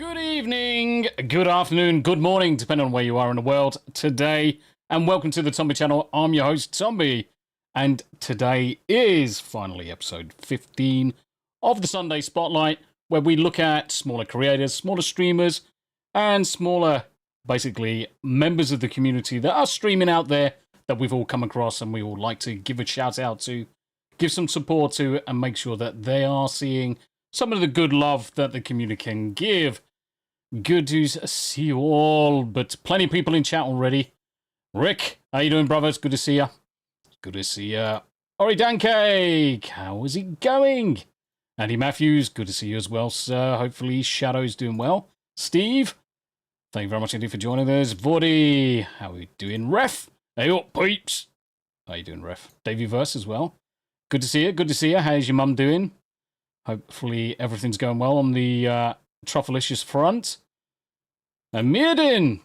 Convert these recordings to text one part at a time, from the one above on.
Good evening, good afternoon, good morning, depending on where you are in the world today. And welcome to the Tombi channel. I'm your host, Tombi. And today is finally episode 15 of the Sunday Spotlight, where we look at smaller creators, smaller streamers, and smaller, basically, members of the community that are streaming out there that we've all come across and we all like to give a shout out to, give some support to, and make sure that they are seeing some of the good love that the community can give. Good to see you all, but plenty of people in chat already. Rick, how you doing, brothers? Good to see you. Good to see you. Ori Dancake, how is it going? Andy Matthews, good to see you as well, sir. Hopefully Shadow's doing well. Steve, thank you very much indeed for joining us. Vordy, how are you doing? Ref, hey up, peeps. How you doing, Ref? Davey Verse as well. Good to see you, good to see you. How's your mum doing? Hopefully everything's going well on the Truffleicious front. And Mirden,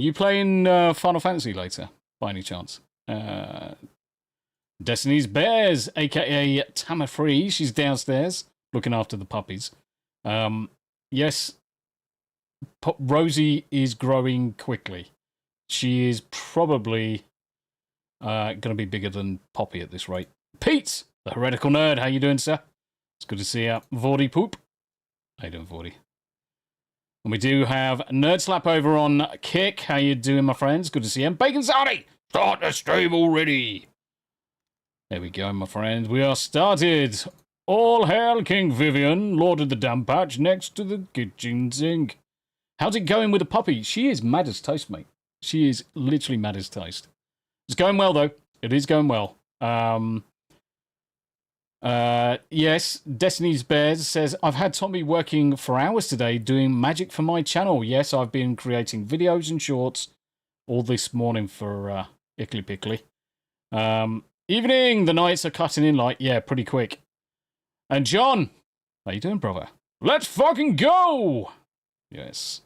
you playing Final Fantasy later, by any chance? Destiny's Bears, a.k.a. Tamafree, she's downstairs looking after the puppies. Yes, Rosie is growing quickly. She is probably going to be bigger than Poppy at this rate. Pete, the heretical nerd, how you doing, sir? It's good to see you. Vordy Poop. How you doing, Vordy? And we do have Nerd Slap over on Kick. How you doing, my friends? Good to see you. And Bacon Saudi, start the stream already. There we go, my friends. We are started. All hail King Vivian, Lord of the Damn Patch, next to the kitchen sink. How's it going with the puppy? She is mad as toast, mate. She is literally mad as toast. It's going well, though. It is going well. Yes, Destiny's Bears says, I've had Tombi working for hours today doing magic for my channel. Yes, I've been creating videos and shorts all this morning for Ickly Pickly. Evening, the nights are cutting in like, yeah, pretty quick. And John, how you doing, brother? Let's fucking go! Yes.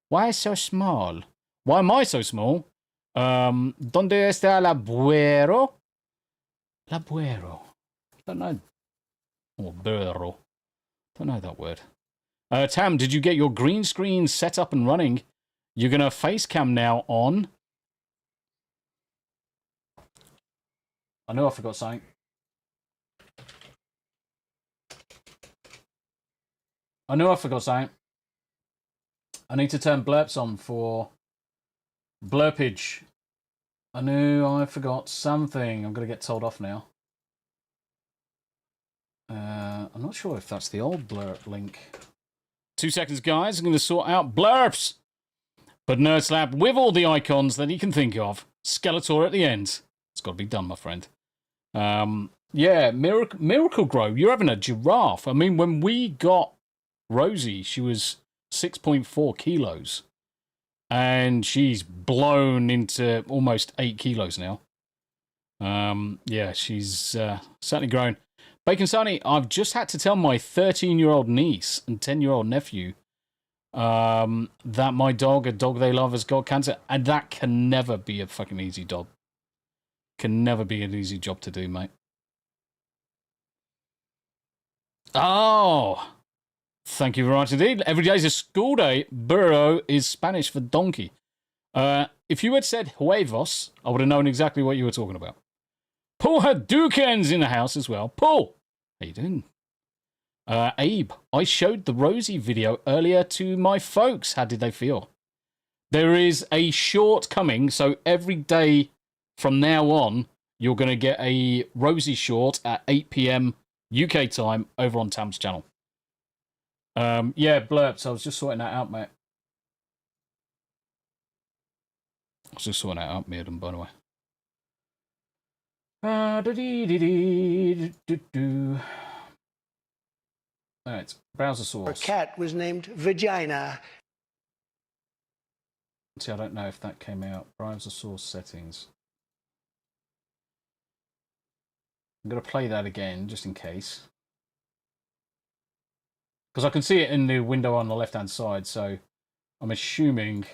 Why so small? Why am I so small? ¿Dónde está la buero? La buero. Don't know. Or burro. Don't know that word. Tam, did you get your green screen set up and running? You're going to face cam now on. I know I forgot something. I need to turn blurps on for blurpage. I knew I forgot something. I'm going to get told off now. I'm not sure if that's the old blurp link. 2 seconds, guys. I'm going to sort out blurps. But Nerd Slap with all the icons that he can think of. Skeletor at the end. It's got to be done, my friend. Yeah, Miracle Grow. You're having a giraffe. I mean, when we got Rosie, she was 6.4 kilos. And she's blown into almost 8 kilos now. Yeah, she's certainly grown. Bacon Sunny, I've just had to tell my 13-year-old niece and 10-year-old nephew that my dog, a dog they love, has got cancer. And that can never be a fucking easy job. Can never be an easy job to do, mate. Oh, thank you very much indeed. Every day is a school day. Burro is Spanish for donkey. If you had said huevos, I would have known exactly what you were talking about. Paul Hadouken's in the house as well. Paul, how you doing? Abe, I showed the Rosie video earlier to my folks. How did they feel? There is a short coming, so every day from now on, you're going to get a Rosie short at 8 p.m. UK time over on Tam's channel. Yeah, blurps. I was just sorting that out, mate. I was just sorting that out, Mirden, by the way. Alright, browser source. Her cat was named Vagina. See, I don't know if that came out. Browser source settings. I'm going to play that again, just in case. Because I can see it in the window on the left-hand side, so I'm assuming...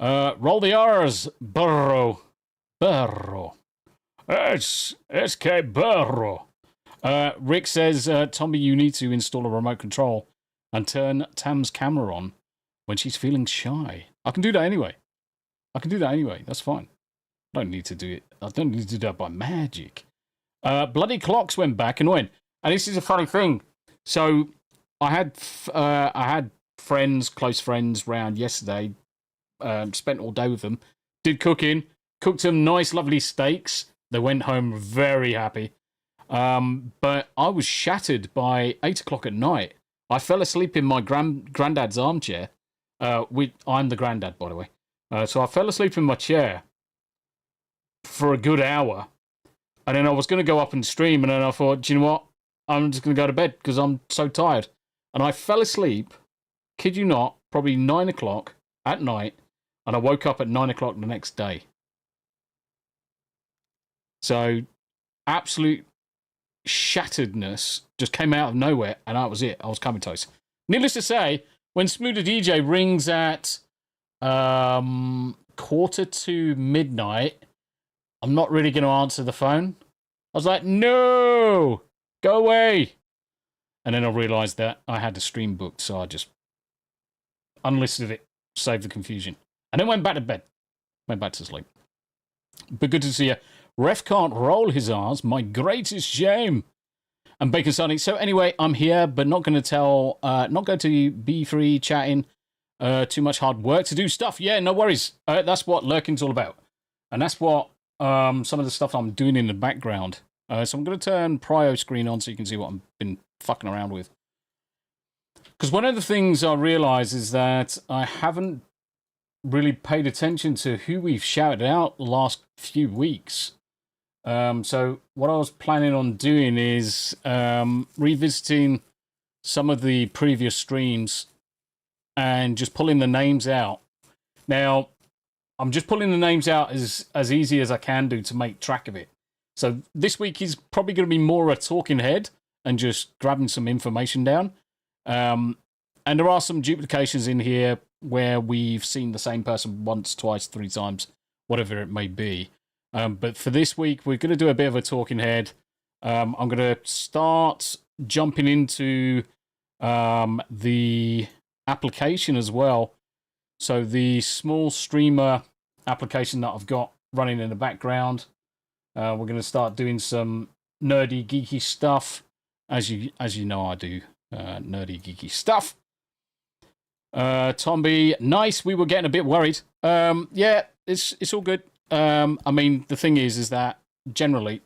Roll the R's, burro. Burro. It's K burro. Rick says, Tommy, you need to install a remote control and turn Tam's camera on when she's feeling shy. I can do that anyway. That's fine. I don't need to do it. I don't need to do that by magic. Bloody clocks went back and went. And this is a funny thing. So I had friends, close friends, round yesterday. Spent all day with them. Did cooking. Cooked some nice, lovely steaks. They went home very happy. But I was shattered by 8 o'clock at night. I fell asleep in my granddad's armchair. I'm the granddad, by the way. So I fell asleep in my chair for a good hour. And then I was going to go up and stream. And then I thought, do you know what? I'm just going to go to bed because I'm so tired. And I fell asleep, kid you not, probably 9 o'clock at night. And I woke up at 9 o'clock the next day. So absolute shatteredness just came out of nowhere, and that was it. I was comatose. Needless to say, when Smoothie DJ rings at 1:45 I'm not really going to answer the phone. I was like, no, go away. And then I realised that I had the stream booked, so I just unlisted it, saved the confusion, and then went back to bed. Went back to sleep. But good to see you. Ref can't roll his R's. My greatest shame. And Bacon Sunny. So anyway, I'm here, but not going to be free chatting. Too much hard work to do stuff. Yeah, no worries. That's what lurking's all about. And that's what some of the stuff I'm doing in the background. So I'm going to turn Prio screen on so you can see what I've been fucking around with. Because one of the things I realise is that I haven't really paid attention to who we've shouted out the last few weeks. So what I was planning on doing is revisiting some of the previous streams and just pulling the names out. Now, I'm just pulling the names out as easy as I can do to make track of it. So this week is probably going to be more a talking head and just grabbing some information down. And there are some duplications in here where we've seen the same person once, twice, 3 times, whatever it may be. But for this week, we're going to do a bit of a talking head. I'm going to start jumping into the application as well. So the small streamer application that I've got running in the background. We're going to start doing some nerdy, geeky stuff. As you know, I do nerdy, geeky stuff. Tombi, nice. We were getting a bit worried. Yeah, it's all good. I mean, the thing is that generally,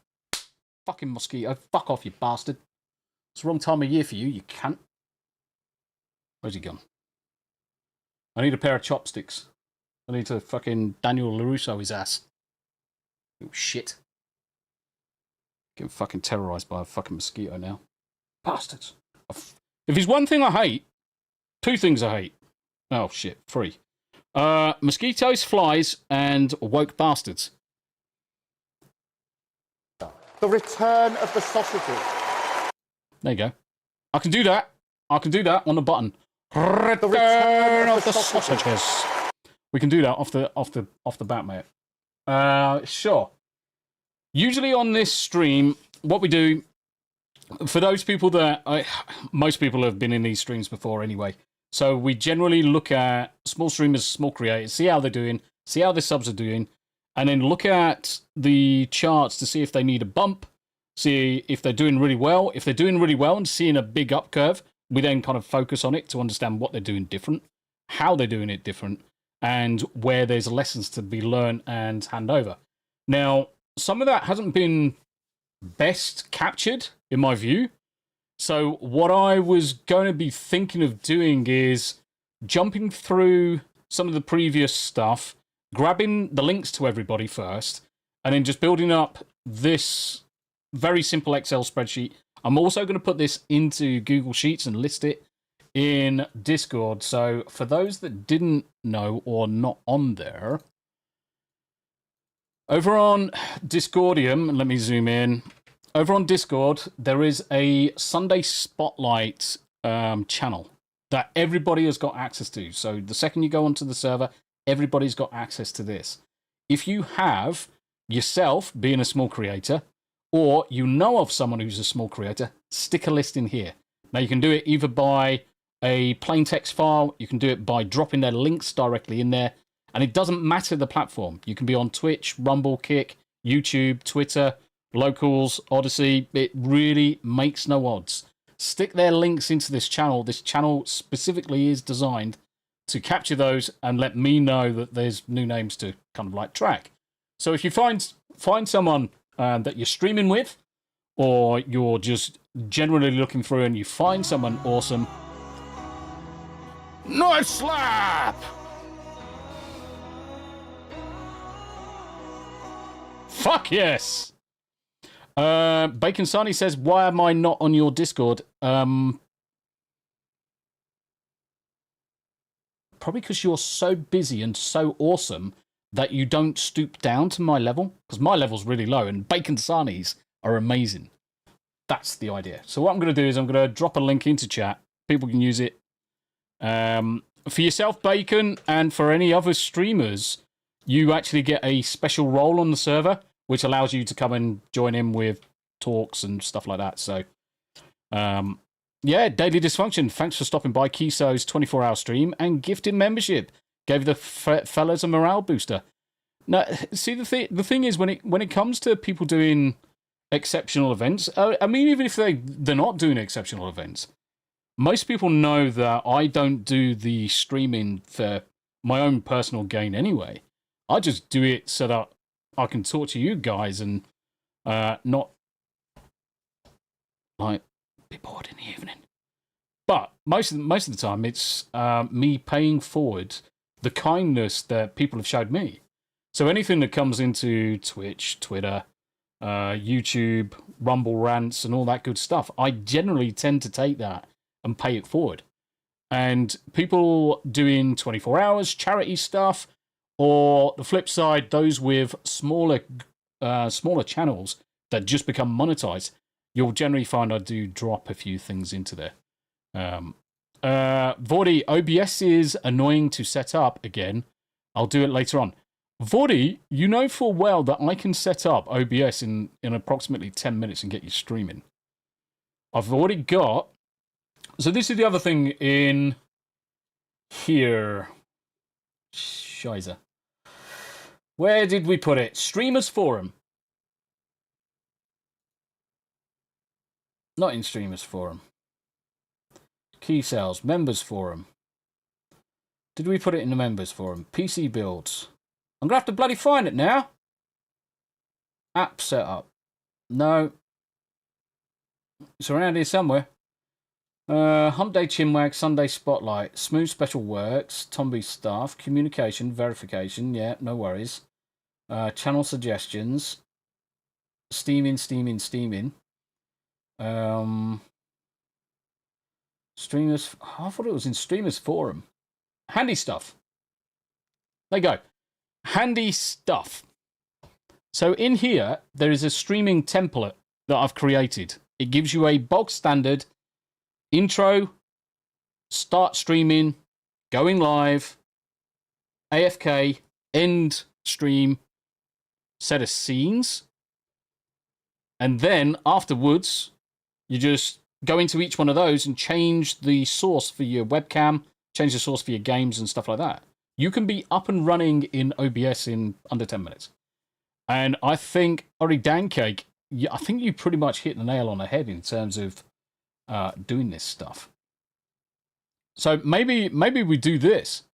fucking mosquito, fuck off, you bastard. It's the wrong time of year for you, you cunt. Where's he gone? I need a pair of chopsticks. I need to fucking Daniel LaRusso his ass. Oh, shit. Getting fucking terrorized by a fucking mosquito now. Bastards. If there's one thing I hate, 2 things I hate. Oh, shit, 3. Mosquitoes, flies, and woke bastards. The return of the sausages. There you go. I can do that. I can do that on the button. Return of the sausages. We can do that off the bat, mate. Sure. Usually on this stream, what we do, for those people that most people have been in these streams before anyway. So we generally look at small streamers, small creators, see how they're doing, see how their subs are doing, and then look at the charts to see if they need a bump, see if they're doing really well. If they're doing really well and seeing a big up curve, we then kind of focus on it to understand what they're doing different, how they're doing it different, and where there's lessons to be learned and hand over. Now, some of that hasn't been best captured, in my view. So what I was going to be thinking of doing is jumping through some of the previous stuff, grabbing the links to everybody first, and then just building up this very simple Excel spreadsheet. I'm also going to put this into Google Sheets and list it in Discord. So for those that didn't know or not on there, over on Discordium, let me zoom in. Over on Discord, there is a Sunday Spotlight channel that everybody has got access to. So the second you go onto the server, everybody's got access to this. If you have yourself being a small creator, or you know of someone who's a small creator, stick a list in here. Now, you can do it either by a plain text file, you can do it by dropping their links directly in there, and it doesn't matter the platform. You can be on Twitch, Rumble, Kick, YouTube, Twitter, Locals, Odyssey. It really makes no odds. Stick their links into this channel. This channel specifically is designed to capture those and let me know that there's new names to kind of like track. So if you find someone that you're streaming with, or you're just generally looking through and you find someone awesome, nice slap! Fuck yes! Bacon Sunny says, why am I not on your Discord? Probably because you're so busy and so awesome that you don't stoop down to my level. Because my level's really low, and Bacon Sunnies are amazing. That's the idea. So what I'm going to do is I'm going to drop a link into chat. People can use it. For yourself, Bacon, and for any other streamers, you actually get a special role on the server, which allows you to come and join in with talks and stuff like that. So, yeah, Daily Dysfunction. Thanks for stopping by Kiso's 24-hour stream and gifted membership. Gave the fellas a morale booster. Now, see, the thing is, when it comes to people doing exceptional events, I mean, even if they're not doing exceptional events, most people know that I don't do the streaming for my own personal gain anyway. I just do it so that I can talk to you guys and not like be bored in the evening. But most of the time, it's me paying forward the kindness that people have showed me. So anything that comes into Twitch, Twitter, YouTube, Rumble rants, and all that good stuff, I generally tend to take that and pay it forward. And people doing 24 hours, charity stuff, or the flip side, those with smaller channels that just become monetized, you'll generally find I do drop a few things into there. Vordy, OBS is annoying to set up again. I'll do it later on. Vordy, you know full well that I can set up OBS in approximately 10 minutes and get you streaming. I've already got... So this is the other thing in here. Shizer. Where did we put it? Streamers Forum. Not in Streamers Forum. Key Sales, Members Forum. Did we put it in the Members Forum? PC Builds. I'm going to have to bloody find it now. App Setup. No. It's around here somewhere. Hump Day Chinwag, Sunday Spotlight, Smooth Special Works, Tombi Staff, Communication, Verification, yeah, no worries. Channel Suggestions, Steaming. Streamers, I thought it was in Streamers Forum. Handy Stuff. There you go. Handy Stuff. So in here, there is a streaming template that I've created. It gives you a bog standard intro, start streaming, going live, AFK, end stream, set of scenes. And then afterwards, you just go into each one of those and change the source for your webcam, change the source for your games and stuff like that. You can be up and running in OBS in under 10 minutes. And I think, Ori Dancake, I think you pretty much hit the nail on the head in terms of doing this stuff. So maybe we do this.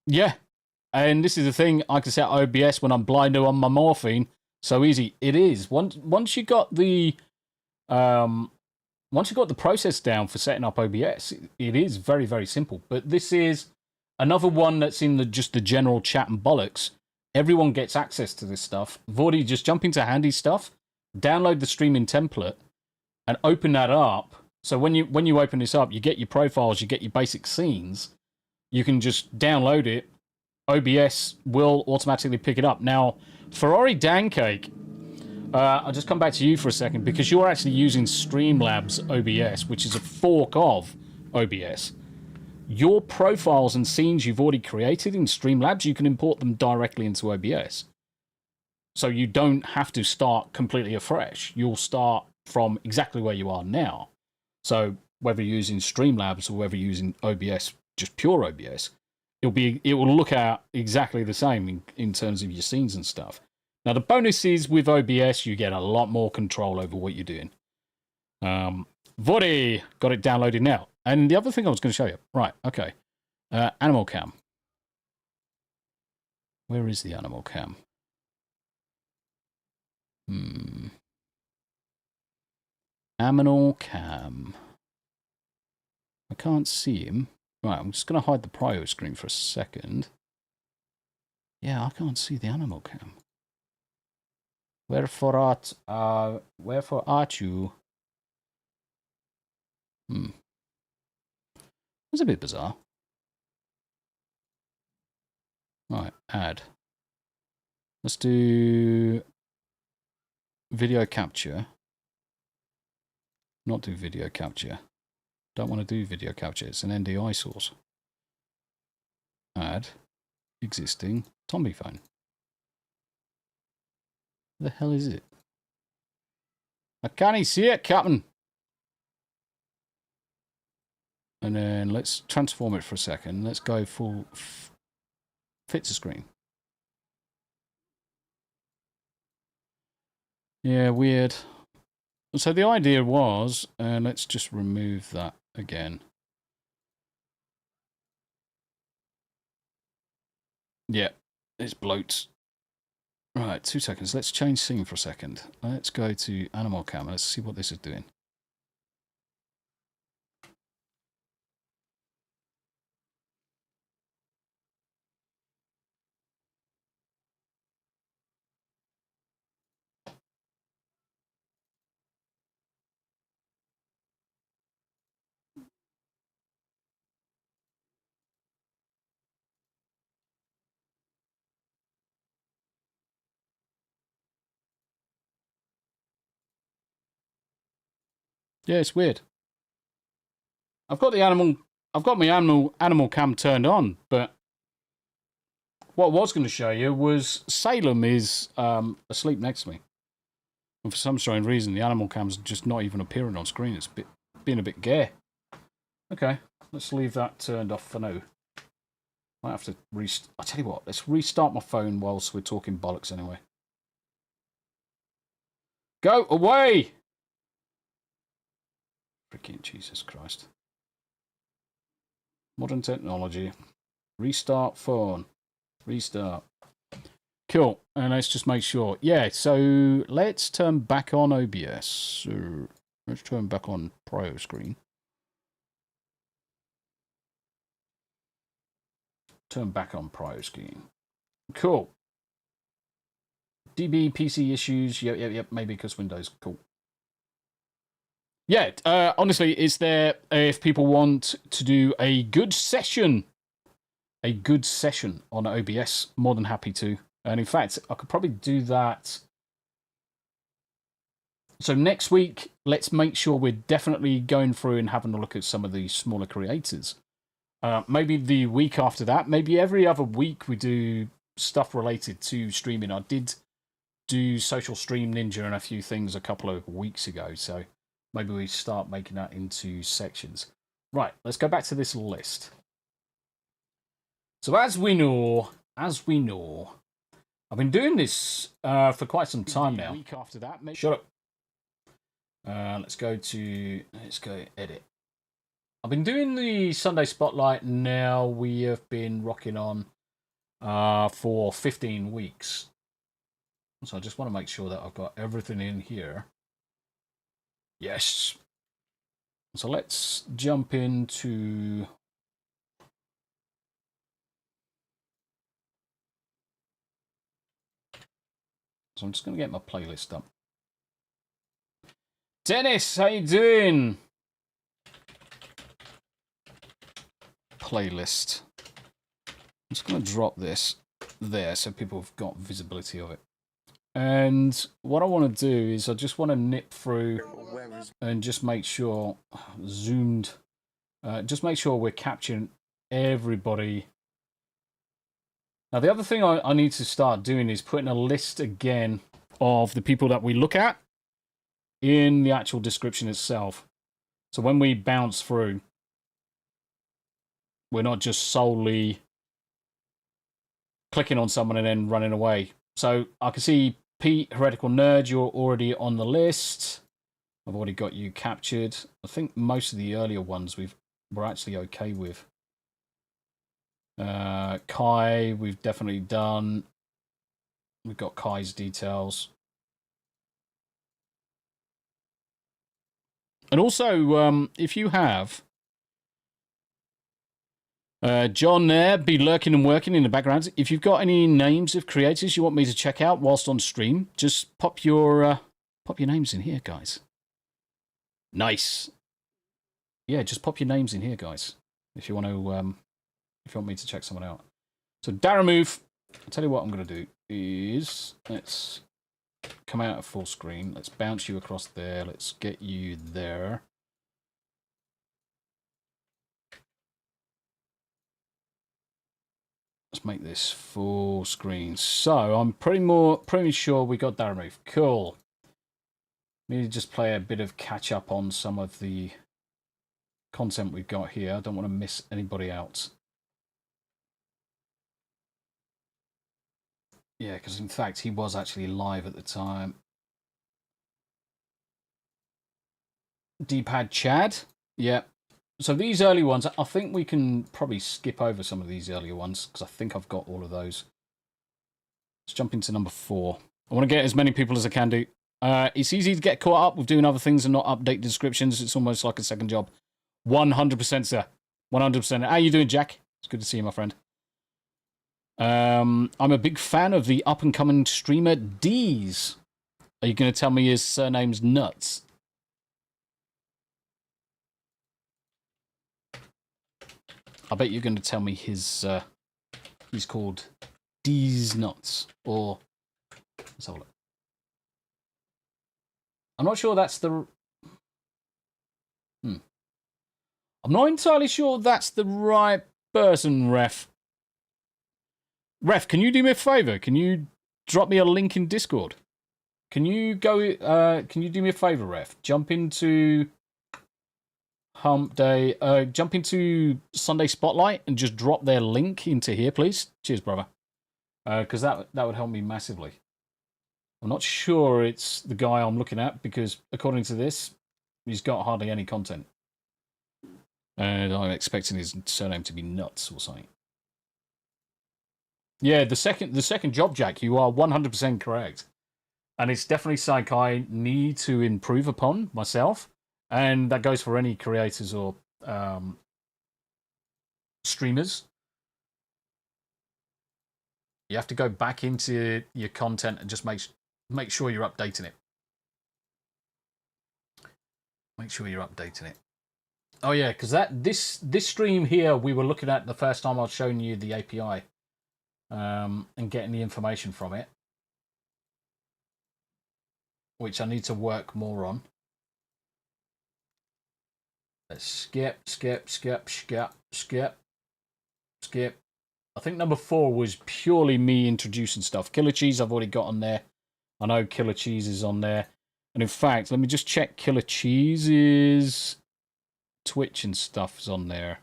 Yeah. And this is the thing, I can set OBS when I'm blind or on my morphine. So easy. It is. Once you got the process down for setting up OBS, it is very, very simple. But this is another one that's in just the general chat and bollocks. Everyone gets access to this stuff. Vordy, just jump into Handy Stuff, download the streaming template, and open that up. So when you open this up, you get your profiles, you get your basic scenes. You can just download it. OBS will automatically pick it up. Now, for Ori Dancake, I'll just come back to you for a second, because you're actually using Streamlabs OBS, which is a fork of OBS. your profiles and scenes you've already created in Streamlabs, you can import them directly into OBS. So you don't have to start completely afresh. You'll start from exactly where you are now. So whether you're using Streamlabs or whether you're using OBS, just pure OBS, it will look out exactly the same in terms of your scenes and stuff. Now the bonus is with OBS, you get a lot more control over what you're doing. Vody, got it downloaded now. And the other thing I was going to show you, right? Okay, Animal Cam. Where is the Animal Cam? Aminal Cam. I can't see him. Right, I'm just going to hide the prio screen for a second. Yeah, I can't see the Animal Cam. Wherefore art you? That's a bit bizarre. Right, add. Let's do video capture. Not do video capture. Don't want to do video capture. It's an NDI source. Add existing Tombi phone. Where the hell is it? I can't see it, Captain. And then let's transform it for a second. Let's go full fit to screen. Yeah, weird. So the idea was, let's just remove that again. Yeah, it's bloats. Right, 2 seconds. Let's change scene for a second. Let's go to Animal Cam. Let's see what this is doing. Yeah, it's weird. I've got my animal cam turned on, but what I was going to show you was Salem is asleep next to me. And for some strange reason, the animal cam's just not even appearing on screen. It's being a bit gay. Okay, let's leave that turned off for now. Might have to I'll tell you what, let's restart my phone whilst we're talking bollocks anyway. Go away! Freaking Jesus Christ. Modern technology. Restart phone. Restart. Cool. And let's just make sure. Yeah, so let's turn back on OBS. So let's turn back on Pro screen. Turn back on Pro screen. Cool. DB PC issues. Yep. Maybe because Windows. Cool. Yeah, honestly, is there, if people want to do a good session on OBS, more than happy to. And in fact, I could probably do that. So next week, let's make sure we're definitely going through and having a look at some of the smaller creators. Maybe the week after that, maybe every other week we do stuff related to streaming. I did do Social Stream Ninja and a few things a couple of weeks ago, so maybe we start making that into sections. Right, let's go back to this list. So as we know, I've been doing this for quite some time now. Week after that, maybe. Shut up. Let's go edit. I've been doing the Sunday Spotlight now. We have been rocking on for 15 weeks. So I just want to make sure that I've got everything in here. Yes. So let's jump into... So I'm just going to get my playlist up. Dennis, how you doing? Playlist. I'm just going to drop this there so people have got visibility of it. And what I want to do is I just want to nip through and just make sure, zoomed, just make sure we're capturing everybody. Now, the other thing I need to start doing is putting a list again of the people that we look at in the actual description itself. So when we bounce through, we're not just solely clicking on someone and then running away. So I can see Pete, Heretical Nerd, you're already on the list. I've already got you captured. I think most of the earlier ones we're actually okay with. Kai, we've definitely done. We've got Kai's details. And also, if you have John there, be lurking and working in the background. If you've got any names of creators you want me to check out whilst on stream, just pop your names in here, guys. Nice. Yeah, just pop your names in here, guys. If you want to, if you want me to check someone out. So Daramove, I'll tell you what I'm going to do is let's come out of full screen. Let's bounce you across there. Let's get you there. Let's make this full screen. So I'm pretty sure we got Daramove. Cool. Need to just play a bit of catch up on some of the content we've got here. I don't want to miss anybody out. Yeah, because in fact he was actually live at the time. D-pad Chad. Yeah. So these early ones, I think we can probably skip over some of these earlier ones because I think I've got all of those. Let's jump into number 4. I want to get as many people as I can do. It's easy to get caught up with doing other things and not update descriptions. It's almost like a second job. 100%, sir. 100%. How you doing, Jack? It's good to see you, my friend. I'm a big fan of the up-and-coming streamer Deez. Are you going to tell me his surname's Nuts? I bet you're going to tell me his, he's called Deez Nuts, or, let's have a look. I'm not sure that's the, I'm not entirely sure that's the right person, Ref. Ref, can you do me a favor? Can you drop me a link in Discord? Can you go, can you do me a favor, Ref? Jump into Hump Day, jump into Sunday Spotlight and just drop their link into here, please. Cheers, brother. Because that would help me massively. I'm not sure it's the guy I'm looking at because according to this, he's got hardly any content. And I'm expecting his surname to be Nuts or something. Yeah, the second job, Jack, you are 100% correct. And it's definitely something I need to improve upon myself. And that goes for any creators or streamers. You have to go back into your content and just make sure you're updating it. Make sure you're updating it. Oh yeah, because this stream here we were looking at the first time I was showing you the API and getting the information from it, which I need to work more on. Let's skip. I think number 4 was purely me introducing stuff. Killer Cheese I've already got on there. I know Killer Cheese is on there. And in fact, let me just check Killer Cheese's Twitch and stuff is on there.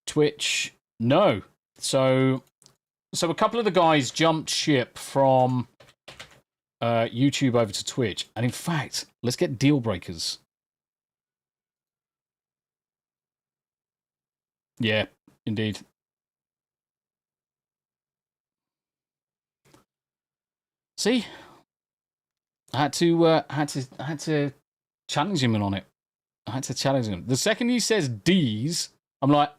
Twitch, no. So a couple of the guys jumped ship from YouTube over to Twitch. And in fact, let's get deal breakers. Yeah, indeed. See, I had to challenge him on it. I had to challenge him. The second he says D's, I'm like,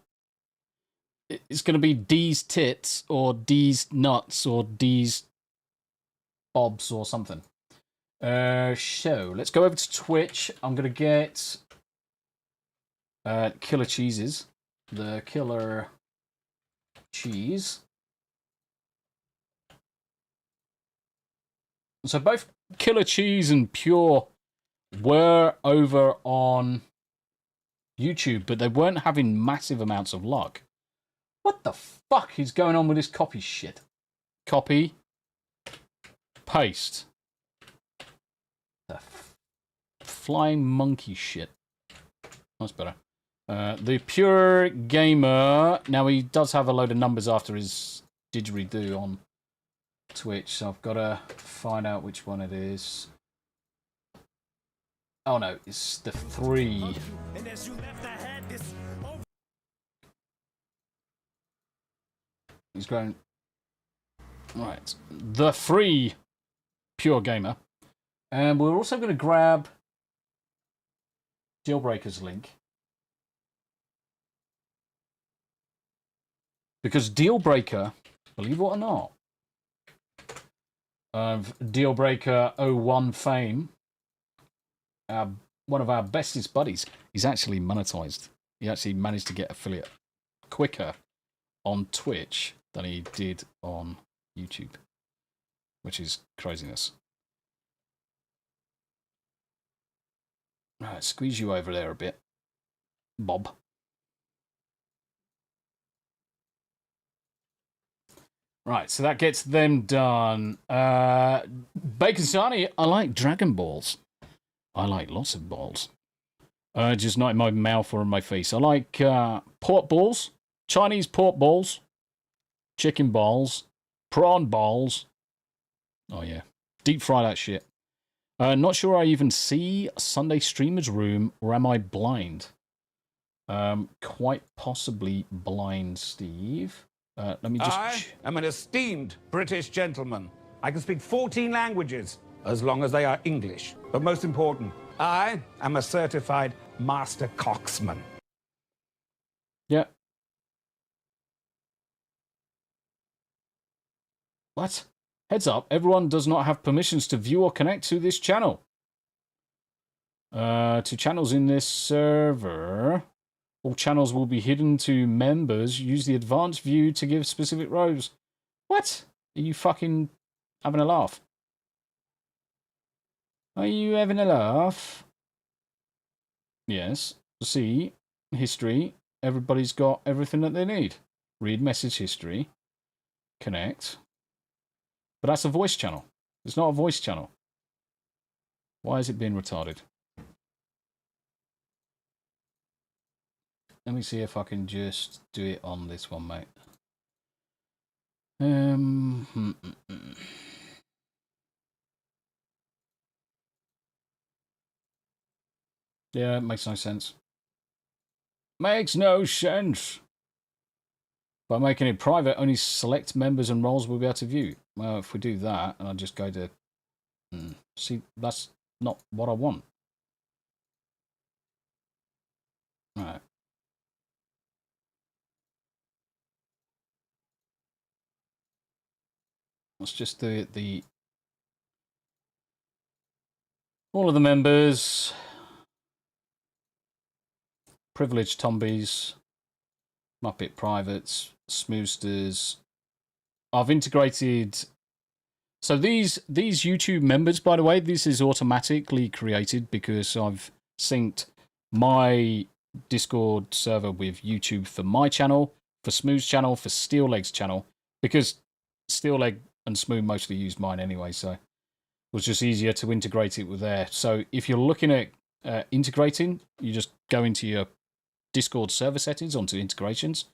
it's going to be D's tits or D's nuts or D's bobs or something. So let's go over to Twitch. I'm going to get Killer Cheeses. The Killer Cheese. So both Killer Cheese and Pure were over on YouTube, but they weren't having massive amounts of luck. What the fuck is going on with this copy shit? Copy. Paste. The flying monkey shit. That's better. The Pure Gamer. Now, he does have a load of numbers after his didgeridoo on Twitch, so I've got to find out which one it is. Oh no, it's the 3. He's grown. Right. The 3 Pure Gamer. And we're also going to grab Dealbreaker's link. Because Dealbreaker, believe it or not, of Dealbreaker 01 fame, one of our bestest buddies, he's actually monetized. He actually managed to get affiliate quicker on Twitch than he did on YouTube, which is craziness. Right, squeeze you over there a bit, Bob. Right, so that gets them done. Bacon Sarnie, I like Dragon Balls. I like lots of balls. Just not in my mouth or in my face. I like pork balls, Chinese pork balls, chicken balls, prawn balls. Oh, yeah. Deep fry that shit. Not sure I even see Sunday Streamer's Room, or am I blind? Quite possibly blind, Steve. Let me just... I am an esteemed British gentleman. I can speak 14 languages, as long as they are English. But most important, I am a certified master coxman. Yeah. What? Heads up, everyone does not have permissions to view or connect to this channel. To channels in this server... All channels will be hidden to members. Use the advanced view to give specific rows. What? Are you fucking having a laugh? Are you having a laugh? Yes. See, history. Everybody's got everything that they need. Read message history. Connect. But that's a voice channel. It's not a voice channel. Why is it being retarded? Let me see if I can just do it on this one, mate. Yeah, it makes no sense. Makes no sense. By making it private, only select members and roles will be able to view. Well, if we do that, and I just go to... See, that's not what I want. Alright. Let's just do the all of the members, privileged Tombis, Muppet privates, Smoosters. I've integrated. So these YouTube members, by the way, this is automatically created because I've synced my Discord server with YouTube for my channel, for Smooth's channel, for Steelleg's channel, because Steelleg and Smooth mostly use mine anyway, so it was just easier to integrate it with there. So if you're looking at integrating, you just go into your Discord server settings onto integrations,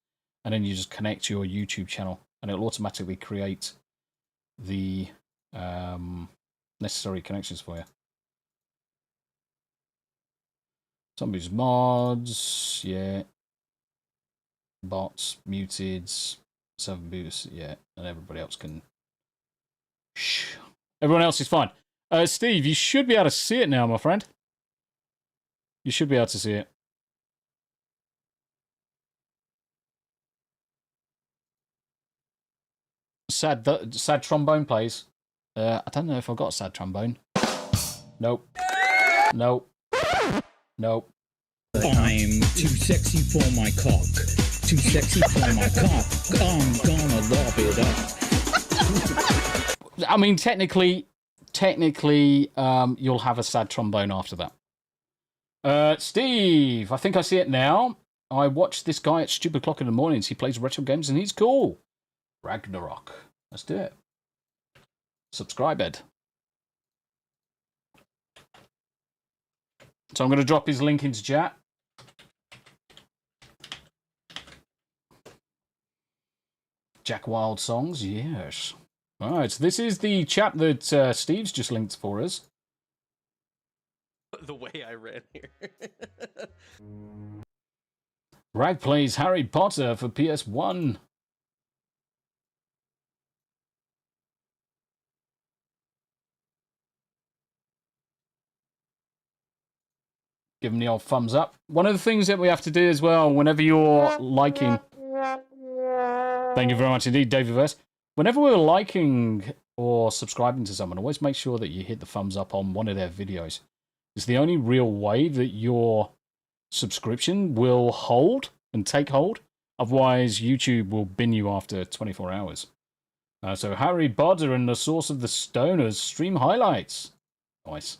and then you just connect your YouTube channel, and it'll automatically create the necessary connections for you. Zombies mods, yeah. Bots, muteds, 7 boosts, yeah, and everybody else can... Shh. Everyone else is fine. Steve, you should be able to see it now, my friend. You should be able to see it. Sad trombone plays. I don't know if I've got a sad trombone. Nope. Nope. Nope. I'm too sexy for my cock. Too sexy for my cock. I'm gonna lob it up. I mean, technically, you'll have a sad trombone after that. Steve, I think I see it now. I watch this guy at stupid o'clock in the mornings. He plays retro games and he's cool. Ragnarok. Let's do it. Subscribe, Ed. So I'm going to drop his link into chat. Jack Wild songs, yes. All right, so this is the chap that Steve's just linked for us. The way I ran here. Rag plays Harry Potter for PS1. Give him the old thumbs up. One of the things that we have to do as well, whenever you're liking... Thank you very much indeed, Davidverse. Whenever we're liking or subscribing to someone, always make sure that you hit the thumbs up on one of their videos. It's the only real way that your subscription will hold and take hold. Otherwise, YouTube will bin you after 24 hours. So Harry Potter and the Source of the Stoners stream highlights. Nice.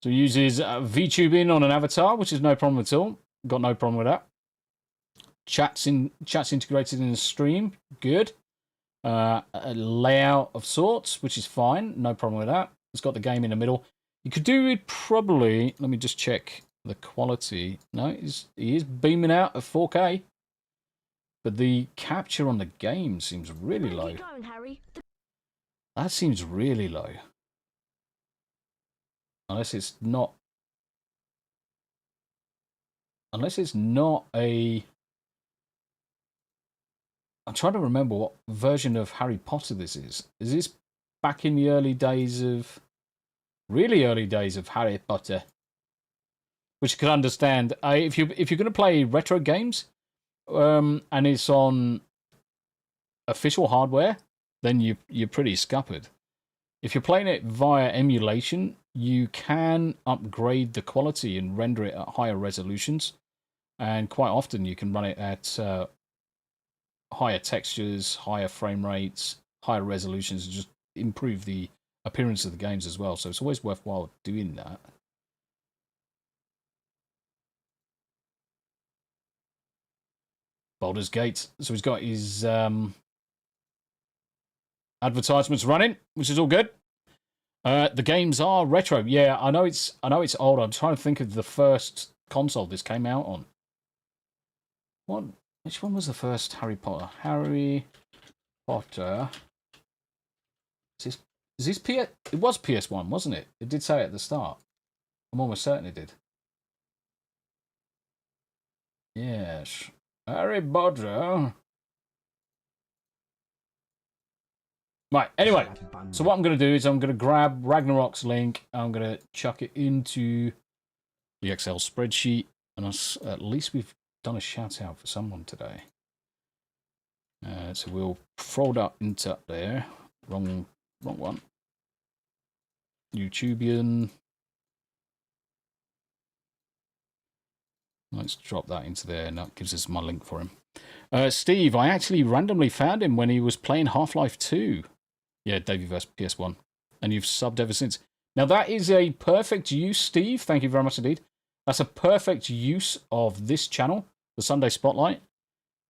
So he uses VTube in on an avatar, which is no problem at all. Got no problem with that. Chat's integrated in the stream. Good. A layout of sorts, which is fine. No problem with that. It's got the game in the middle. You could do it probably... Let me just check the quality. No, he is beaming out at 4K. But the capture on the game seems really low. Going, Harry? That seems really low. Unless it's not a... I'm trying to remember what version of Harry Potter this is. Is this back in the early days of... Really early days of Harry Potter? Which you can understand. If you're going to play retro games, and it's on official hardware, then you're pretty scuppered. If you're playing it via emulation, you can upgrade the quality and render it at higher resolutions. And quite often you can run it at higher textures, higher frame rates, higher resolutions, and just improve the appearance of the games as well. So it's always worthwhile doing that. Baldur's Gate. So he's got his advertisements running, which is all good. The games are retro. Yeah, I know it's old. I'm trying to think of the first console this came out on. Which one was the first Harry Potter? Harry Potter. Is this PS? It was PS1, wasn't it? It did say it at the start. I'm almost certain it did. Yes. Harry Potter. Right, anyway. So what I'm going to do is I'm going to grab Ragnarok's link. I'm going to chuck it into the Excel spreadsheet. And at least we've done a shout out for someone today. So we'll throw that into up there. Wrong one. YouTubian. Let's drop that into there, and that gives us my link for him. Steve, I actually randomly found him when he was playing Half-Life 2. Yeah, Davyverse PS1. And you've subbed ever since. Now, that is a perfect use, Steve. Thank you very much indeed. That's a perfect use of this channel, the Sunday Spotlight.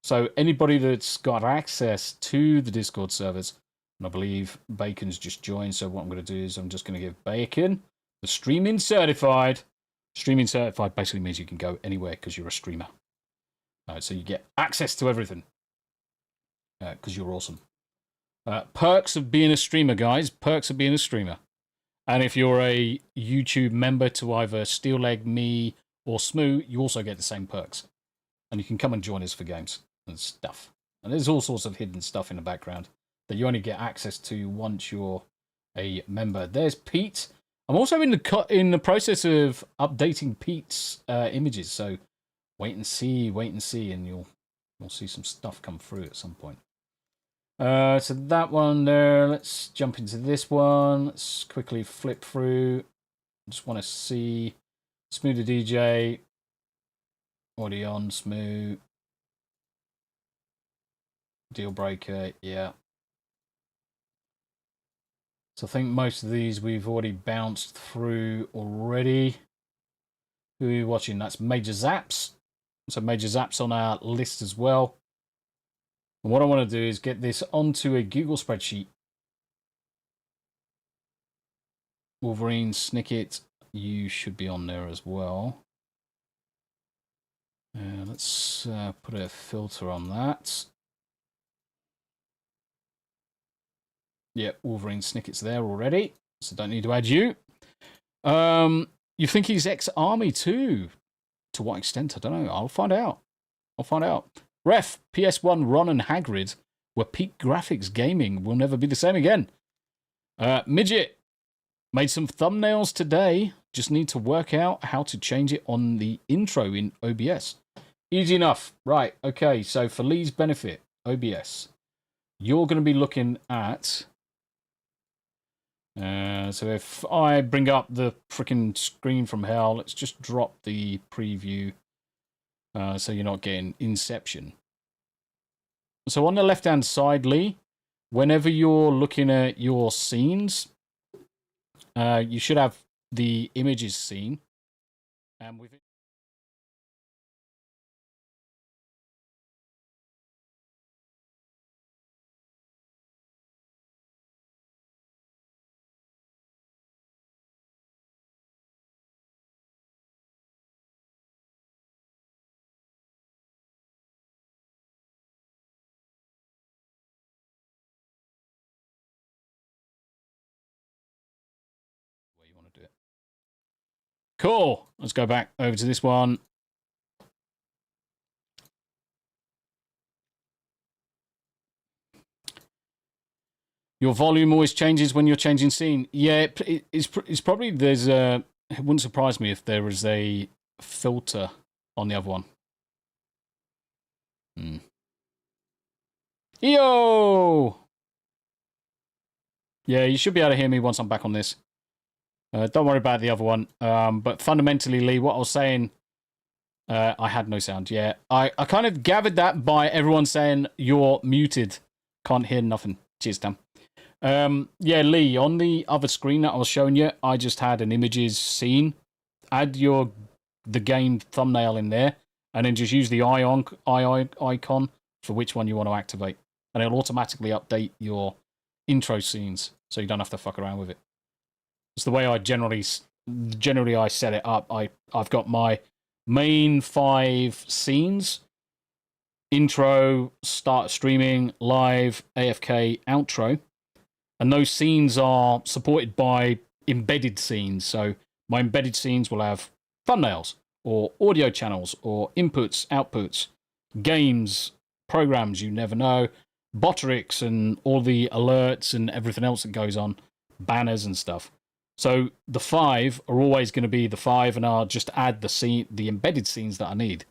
So anybody that's got access to the Discord servers, and I believe Bacon's just joined, so what I'm going to do is I'm just going to give Bacon the streaming certified. Streaming certified basically means you can go anywhere because you're a streamer. So you get access to everything because you're awesome. Perks of being a streamer, guys. Perks of being a streamer. And if you're a YouTube member to either Steelleg, me, or Smoo, you also get the same perks. And you can come and join us for games and stuff. And there's all sorts of hidden stuff in the background that you only get access to once you're a member. There's Pete. I'm also in the process of updating Pete's images, so wait and see, and you'll see some stuff come through at some point. So that one there, let's jump into this one. Let's quickly flip through. Just want to see Smooth the DJ. Already on Smooth. Deal breaker, yeah. So I think most of these we've already bounced through already. Who are you watching? That's Major Zaps. So Major Zaps on our list as well. And what I want to do is get this onto a Google spreadsheet. Wolverine, Snicket, you should be on there as well. Let's put a filter on that. Yep, Wolverine, Snicket's there already, so don't need to add you. You think he's ex-army too? To what extent? I don't know. I'll find out. Ref, PS1, Ron and Hagrid were peak graphics gaming. Will never be the same again. Midget, made some thumbnails today. Just need to work out how to change it on the intro in OBS. Easy enough. Right, okay, so for Lee's benefit, OBS, you're going to be looking at... so if I bring up the freaking screen from hell, let's just drop the preview so you're not getting Inception. So on the left-hand side, Lee, whenever you're looking at your scenes, you should have the images scene. And with it, where you want to do it. Cool. Let's go back over to this one. Your volume always changes when you're changing scene. Yeah, it's probably there's a. It wouldn't surprise me if there was a filter on the other one. Yo! Yeah, you should be able to hear me once I'm back on this. Don't worry about the other one. But fundamentally, Lee, what I was saying, I had no sound. Yeah, I kind of gathered that by everyone saying you're muted. Can't hear nothing. Cheers, Tam. Yeah, Lee, on the other screen that I was showing you, I just had an images scene. Add the game thumbnail in there, and then just use the eye icon for which one you want to activate. And it'll automatically update your intro scenes, so you don't have to fuck around with it. It's the way I generally I set it up. I've got my main 5 scenes: intro, start streaming, live, AFK, outro. And those scenes are supported by embedded scenes. So my embedded scenes will have thumbnails, or audio channels, or inputs, outputs, games, programs you never know, Botterix, and all the alerts and everything else that goes on, banners and stuff. So the 5 are always going to be the 5, and I'll just add the embedded scenes that I need.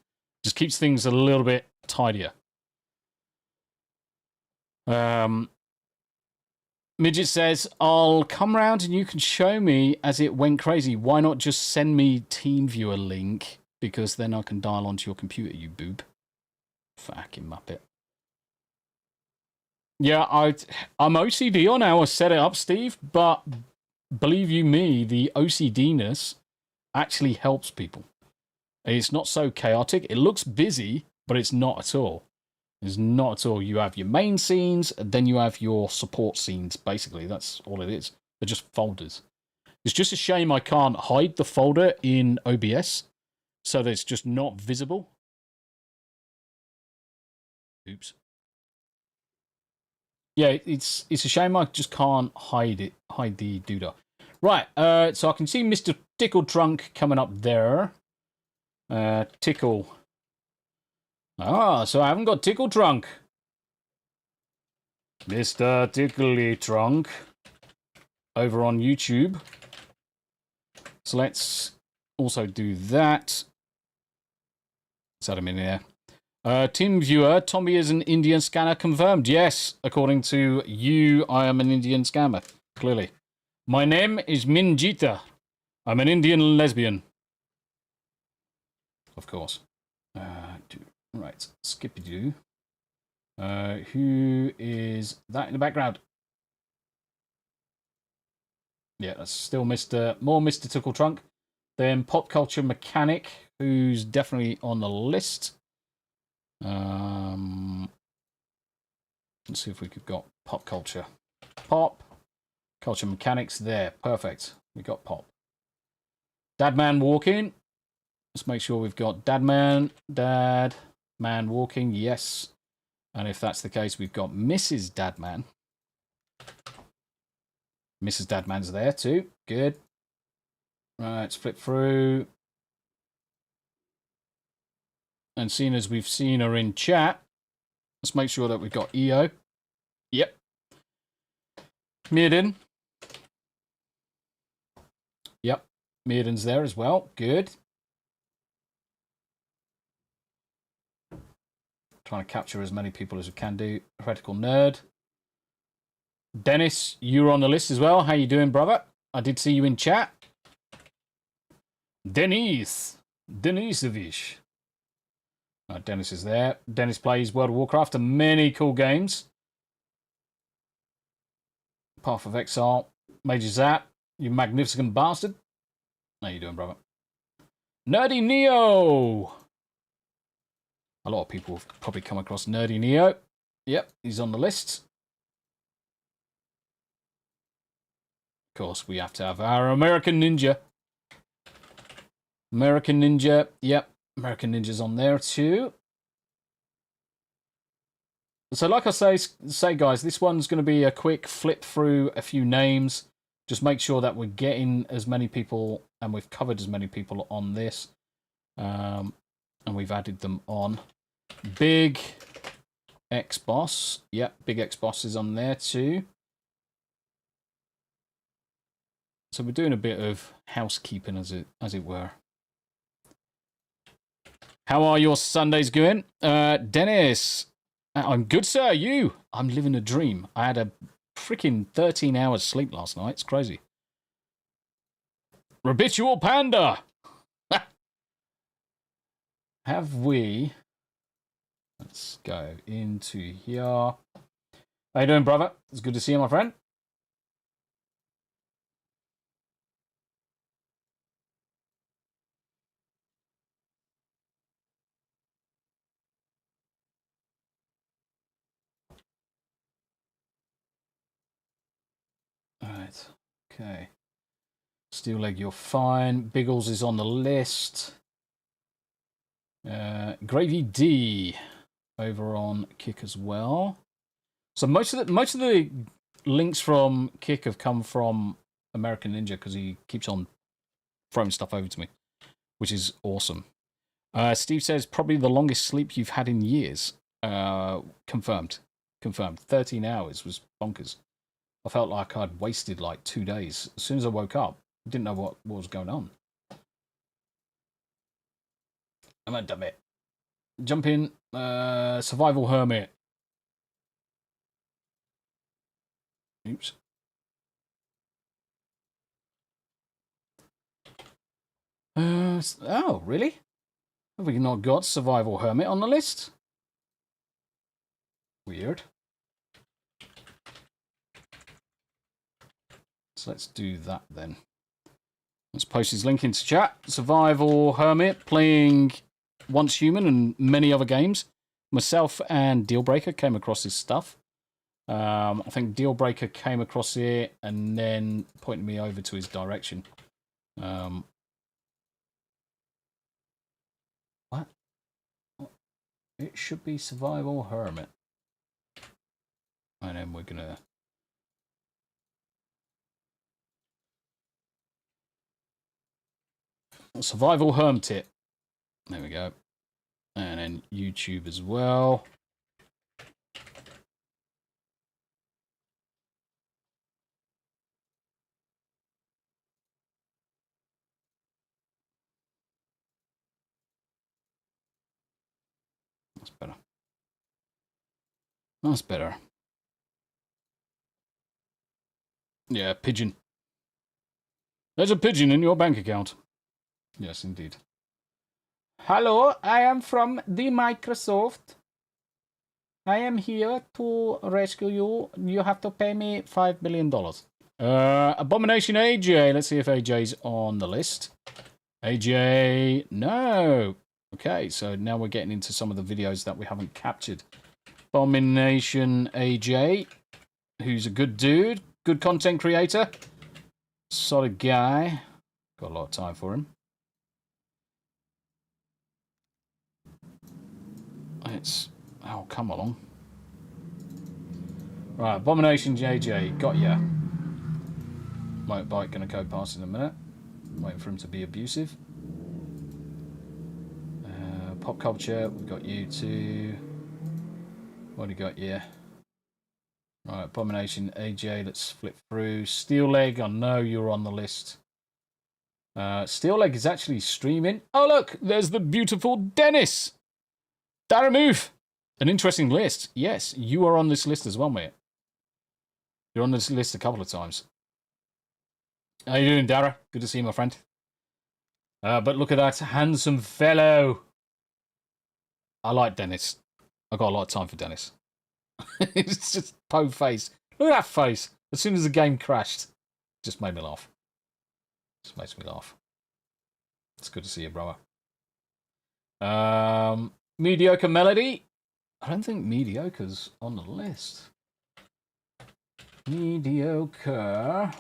Just keeps things a little bit tidier. Midget says, I'll come round and you can show me as it went crazy. Why not just send me TeamViewer link? Because then I can dial onto your computer, you boob. Fucking muppet. Yeah, I'm OCD on how I set it up, Steve, but believe you me, the OCD-ness actually helps people. It's not so chaotic. It looks busy, but it's not at all. It's not at all. You have your main scenes, and then you have your support scenes, basically. That's all it is. They're just folders. It's just a shame I can't hide the folder in OBS, so that it's just not visible. Oops. Yeah, it's a shame I just can't hide the doodah. Right, so I can see Mr. Tickle Trunk coming up there. Tickle. Ah, so I haven't got Tickle Trunk. Mr. Tickly Trunk. Over on YouTube. So let's also do that. Let's add him in here. TeamViewer, Tombi is an Indian scanner confirmed. Yes, according to you, I am an Indian scammer. Clearly. My name is Minjita. I'm an Indian lesbian. Of course. Right, Skippy-Doo. Who is that in the background? Yeah, that's still more Mr. Tickle Trunk. Then Pop Culture Mechanic, who's definitely on the list. Let's see if we could got Pop Culture. Pop Culture Mechanics there. Perfect. We got Pop. Dadman Walking. Let's make sure we've got Dadman Walking. Yes. And if that's the case, we've got Mrs. Dadman. Mrs. Dadman's there too. Good. Right, let's flip through. And seeing as we've seen her in chat, let's make sure that we've got EO. Yep. Mirden. Yep. Mirden's there as well. Good. Trying to capture as many people as we can do. Heretical Nerd. Dennis, you're on the list as well. How you doing, brother? I did see you in chat. Denisovich. Dennis is there. Dennis plays World of Warcraft and many cool games. Path of Exile. Major Zap, you magnificent bastard. How you doing, brother? Nerdy Neo. A lot of people have probably come across Nerdy Neo. Yep, he's on the list. Of course, we have to have our American Ninja. American Ninja. Yep, American Ninja's on there too. So like I say guys, this one's going to be a quick flip through a few names. Just make sure that we're getting as many people and we've covered as many people on this. And we've added them on. Big X-Boss. Yep, Big X-Boss is on there too. So we're doing a bit of housekeeping as it were. How are your Sundays going? Dennis, I'm good, sir. You? I'm living a dream. I had a freaking 13 hours sleep last night. It's crazy. Habitual Panda. Have we... Let's go into here. How you doing, brother? It's good to see you, my friend. Alright, okay. Steel Leg, you're fine. Biggles is on the list. Gravy D over on Kick as well. So most of the links from Kick have come from American Ninja because he keeps on throwing stuff over to me, which is awesome. Steve says probably the longest sleep you've had in years. Confirmed. 13 hours was bonkers. I felt like I'd wasted like 2 days. As soon as I woke up, I didn't know what was going on. I'm a dumb it. Jump in. Survival Hermit. Oops. Oh, really? Have we not got Survival Hermit on the list? Weird. So let's do that then. Let's post his link into chat. Survival Hermit, playing Once Human and many other games. Myself and Dealbreaker came across his stuff. I think Dealbreaker came across it and then pointed me over to his direction. What? It should be Survival Hermit. And then we're gonna... Survival Hermit. There we go. And then YouTube as well. That's better. That's better. Yeah, pigeon. There's a pigeon in your bank account. Yes, indeed. Hello, I am from the Microsoft. I am here to rescue you. You have to pay me $5 billion. Abomination AJ. Let's see if AJ's on the list. AJ, no. Okay, so now we're getting into some of the videos that we haven't captured. Abomination AJ, who's a good dude, good content creator, solid guy. Got a lot of time for him. Oh, come along. Right, Abomination JJ, got ya. Motorbike gonna go past in a minute. Waiting for him to be abusive. Pop culture, we've got you too. What do you got? Yeah. Right, Abomination AJ, let's flip through. Steel Leg, I know you're on the list. Steel Leg is actually streaming. Oh, look, there's the beautiful Dennis. Daramove. An interesting list. Yes, you are on this list as well, mate. You're on this list a couple of times. How you doing, Dara? Good to see you, my friend. But look at that handsome fellow. I like Dennis. I got a lot of time for Dennis. It's just po face. Look at that face. As soon as the game crashed, just made me laugh. Just makes me laugh. It's good to see you, brother. Mediocre Melody. I don't think Mediocre's on the list. Mediocre.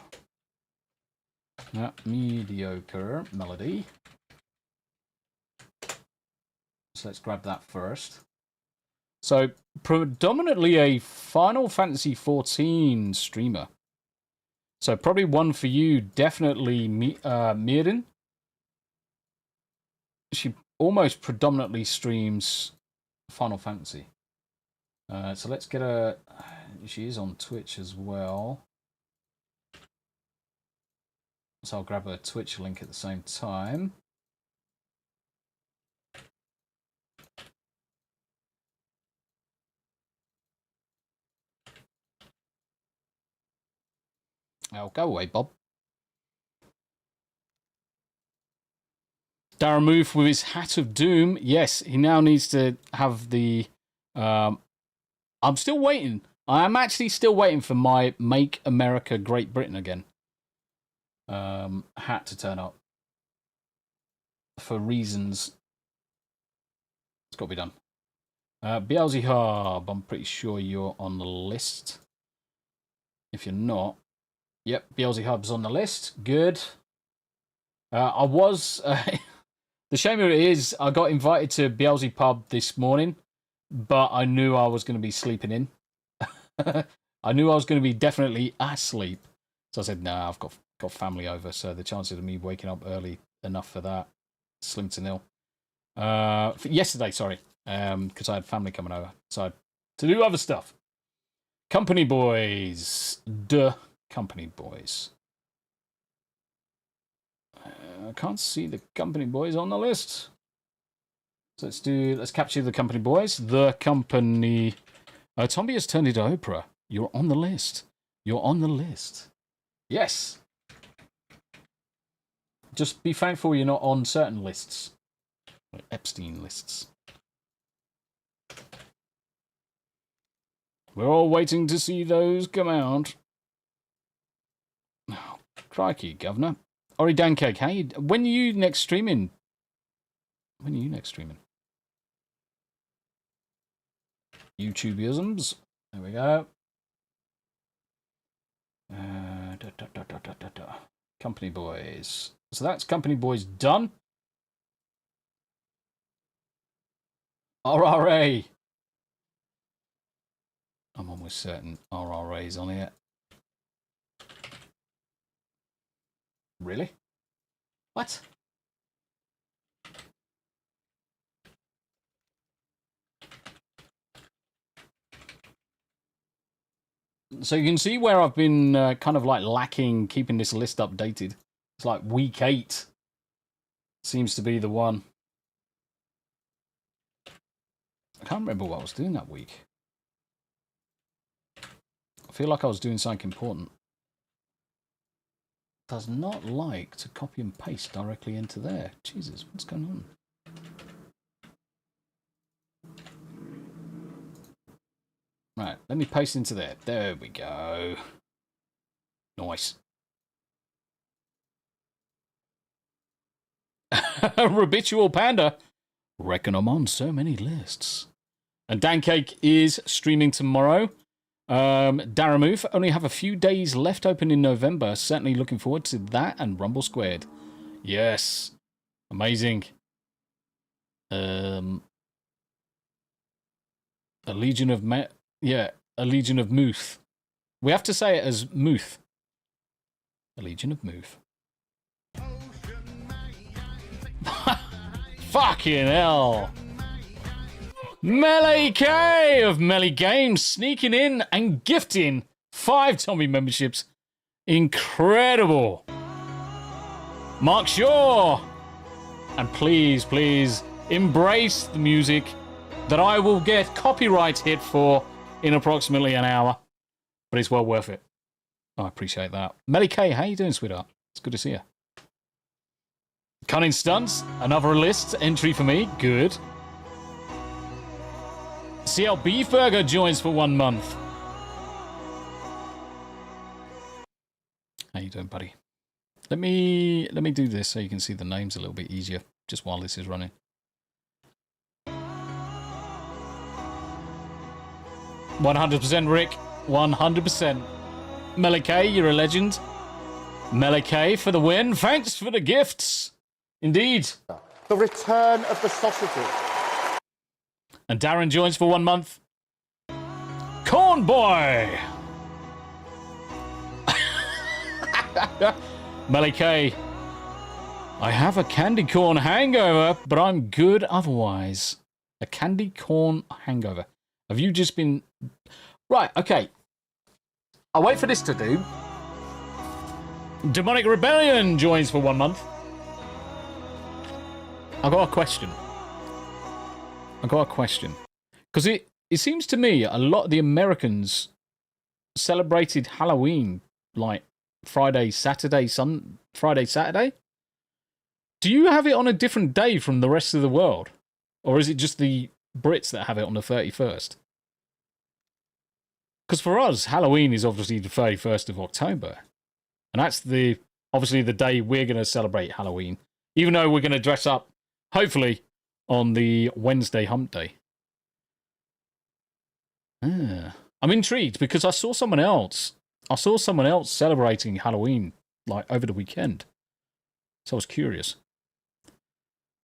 No, Mediocre Melody. So let's grab that first. So, predominantly a Final Fantasy XIV streamer. So, probably one for you, definitely Mirren. She almost predominantly streams Final Fantasy. So, let's get her... She is on Twitch as well. So, I'll grab her Twitch link at the same time. Oh, go away, Bob. Daramoof with his Hat of Doom. Yes, he now needs to have the... I'm still waiting. I am actually still waiting for my Make America Great Britain Again hat to turn up. For reasons. It's got to be done. Beelzebub, I'm pretty sure you're on the list. If you're not... Yep, Beelzebub's on the list. Good. I was... the shame of it is, I got invited to Beelzebub this morning, but I knew I was going to be sleeping in. I knew I was going to be definitely asleep. So I said, nah, I've got family over, so the chances of me waking up early enough for that, slim to nil. Yesterday, sorry, because I had family coming over. So I had to do other stuff. Company Boys. Duh. Company Boys. I can't see the Company Boys on the list. So let's capture the Company Boys. The Company. Tombi has turned into Oprah. You're on the list. You're on the list. Yes. Just be thankful you're not on certain lists. Like Epstein lists. We're all waiting to see those come out. Oh, crikey, Governor. Ori Dancake, when are you next streaming? When are you next streaming? YouTubeisms. There we go. Company Boys. So that's Company Boys done. RRA. I'm almost certain RRA's on here. Really? What? So you can see where I've been kind of like lacking keeping this list updated. It's like week 8 seems to be the one. I can't remember what I was doing that week. I feel like I was doing something important. Does not like to copy and paste directly into there. Jesus, what's going on? Right, let me paste into there. There we go. Nice. Habitual Panda. Reckon I'm on so many lists. And Dan Cake is streaming tomorrow. Daramoof, only have a few days left open in November. Certainly looking forward to that and Rumble Squared. Yes. Amazing. A Legion of a Legion of Muth. We have to say it as Muth. A Legion of Muth. Fucking hell. Melee K of Melee Games sneaking in and gifting 5 Tombi memberships. Incredible. Mark Shaw. And please, please embrace the music that I will get copyright hit for in approximately an hour. But it's well worth it. I appreciate that. Melee K, how you doing, sweetheart? It's good to see you. Cunning Stunts, another list entry for me. Good. CL Beefburger joins for 1 month. How you doing, buddy? Let me do this so you can see the names a little bit easier, just while this is running. 100% Rick, 100%. Melee K, you're a legend. Melee K for the win. Thanks for the gifts. Indeed. The return of the sausages. And Darren joins for 1 month. Corn Boy. Melee K. I have a candy corn hangover, but I'm good otherwise. A candy corn hangover. Have you just been... Right, okay. I'll wait for this to do. Demonic Rebellion joins for 1 month. I've got a question. Because it seems to me a lot of the Americans celebrated Halloween like Friday, Saturday. Do you have it on a different day from the rest of the world? Or is it just the Brits that have it on the 31st? Because for us, Halloween is obviously the 31st of October. And that's obviously the day we're going to celebrate Halloween. Even though we're going to dress up, hopefully, on the Wednesday hump day. I'm intrigued because I saw someone else celebrating Halloween like over the weekend. So I was curious.